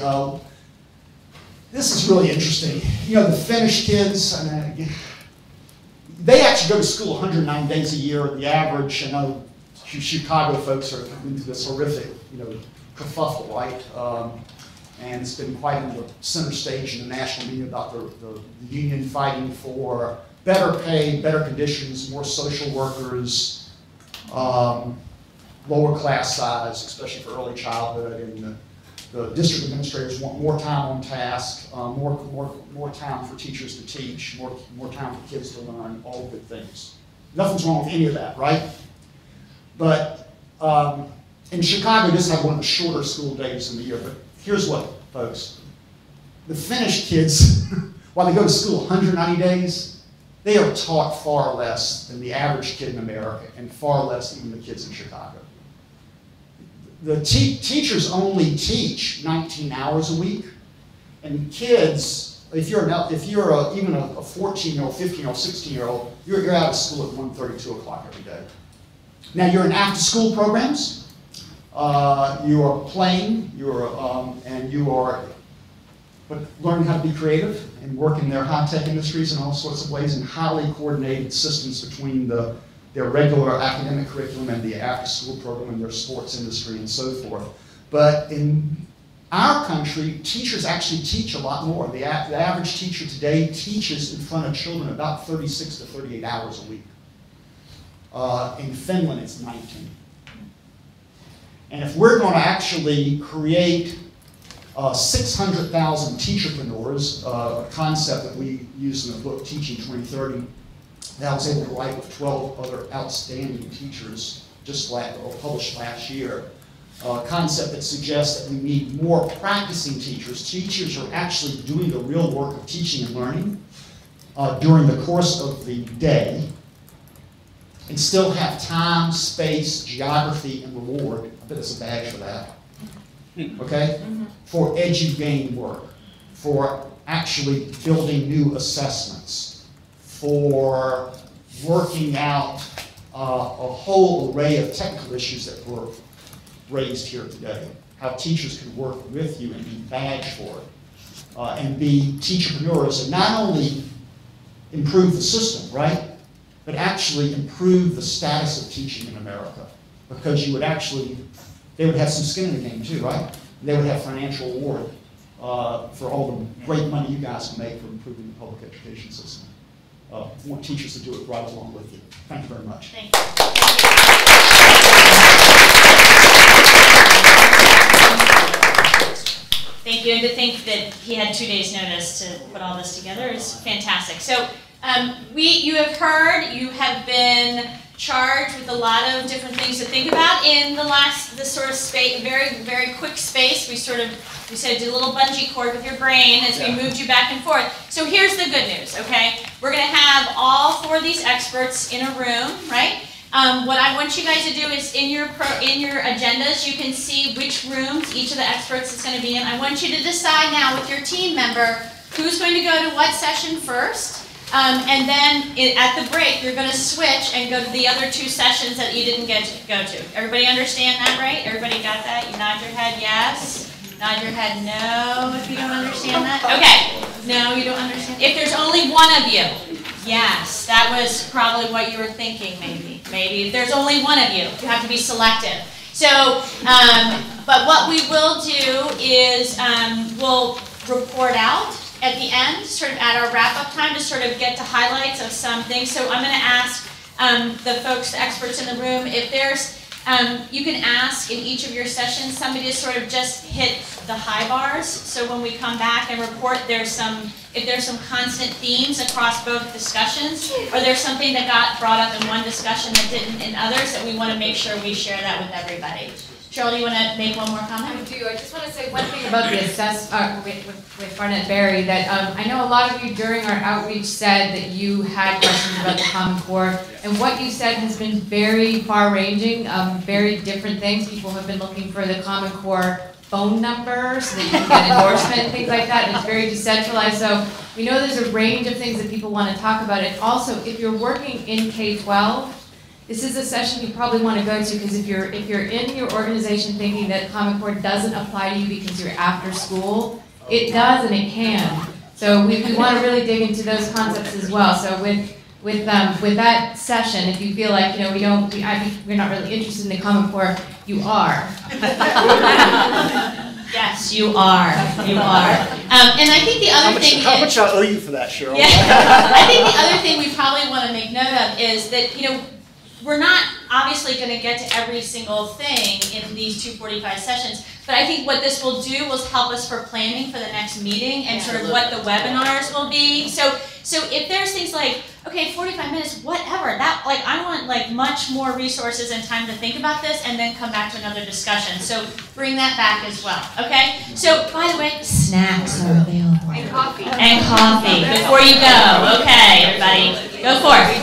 this is really interesting. You know, the Finnish kids, they actually go to school 109 days a year. The average, I know Chicago folks are into this horrific, kerfuffle, right? And it's been quite in the center stage in the national media about the union fighting for better pay, better conditions, more social workers, lower class size, especially for early childhood, and the district administrators want more time on task, more time for teachers to teach, more time for kids to learn, all good things. Nothing's wrong with any of that, right? But in Chicago, this had one of the shorter school days in the year, but here's what, folks. The Finnish kids, while they go to school 190 days, they are taught far less than the average kid in America, and far less even the kids in Chicago. The teachers only teach 19 hours a week, and kids, if you're even a 14-year-old, 15-year-old, 16-year-old, you're out of school at 1:30, 2 o'clock every day. Now you're in after-school programs. You are playing. And you are learning how to be creative and work in their high-tech industries in all sorts of ways, and highly coordinated systems between their regular academic curriculum and the after-school program and their sports industry and so forth. But in our country, teachers actually teach a lot more. The average teacher today teaches in front of children about 36 to 38 hours a week. In Finland, it's 19. And if we're going to actually create 600,000 teacherpreneurs, a concept that we use in the book Teaching 2030, that I was able to write with 12 other outstanding teachers, published last year. A concept that suggests that we need more practicing teachers. Teachers are actually doing the real work of teaching and learning. during the course of the day and still have time, space, geography, and reward. I bet there's a badge for that. Okay? For edu-gain work, for actually building new assessments, for working out a whole array of technical issues that were raised here today. How teachers can work with you and be badged for it. And be teacherpreneurs and not only improve the system, right? But actually improve the status of teaching in America. Because you would actually, they would have some skin in the game too, right? They would have financial reward for all the great money you guys can make for improving the public education system. I want teachers to do it right along with you. Thank you very much. Thank you. Thank you, and to think that he had 2 days' notice to put all this together is fantastic. So you have heard, you have been charged with a lot of different things to think about in this sort of space, very, very quick space. We said do a little bungee cord with your brain as we moved you back and forth. So here's the good news, okay? We're going to have all 4 of these experts in a room, right? What I want you guys to do is in your agendas, you can see which rooms each of the experts is going to be in. I want you to decide now with your team member who's going to go to what session first. And then at the break, you're going to switch and go to the other 2 sessions that you didn't get to go to. Everybody understand that, right? Everybody got that? You nod your head yes. Nod your head no if you don't understand that. Okay. No, you don't understand. If there's only one of you, yes, that was probably what you were thinking, maybe. Maybe if there's only one of you, you have to be selective. So, but what we will do is we'll report out at the end, sort of at our wrap-up time, to sort of get to highlights of some things. So I'm going to ask the folks, the experts in the room, if there's, you can ask in each of your sessions somebody to sort of just hit the high bars. So when we come back and report, if there's some constant themes across both discussions, or there's something that got brought up in one discussion that didn't in others, that we want to make sure we share that with everybody. Cheryl, do you want to make one more comment? I do. I just want to say one thing about the with Barnett Berry, that I know a lot of you during our outreach said that you had questions about the Common Core, and what you said has been very far-ranging, very different things. People have been looking for the Common Core phone number so that you can get endorsement and things like that, and it's very decentralized. So we know there's a range of things that people want to talk about. And also, if you're working in K-12, this is a session you probably want to go to, because if you're in your organization thinking that Common Core doesn't apply to you because you're after school, it does and it can. So we want to really dig into those concepts as well. So with that session, if you feel like we're not really interested in the Common Core, you are. Yes, you are. You are. And I think the other thing how much I owe you for that, Cheryl? Yeah, I think the other thing we probably want to make note of is that, we're not obviously going to get to every single thing in these 245 sessions, but I think what this will do will help us for planning for the next meeting and sort of what the webinars will be. So if there's things like, okay, 45 minutes, whatever, I want much more resources and time to think about this and then come back to another discussion. So bring that back as well, okay? So by the way, snacks are available. And coffee. And coffee before you go. Okay, everybody, go for it.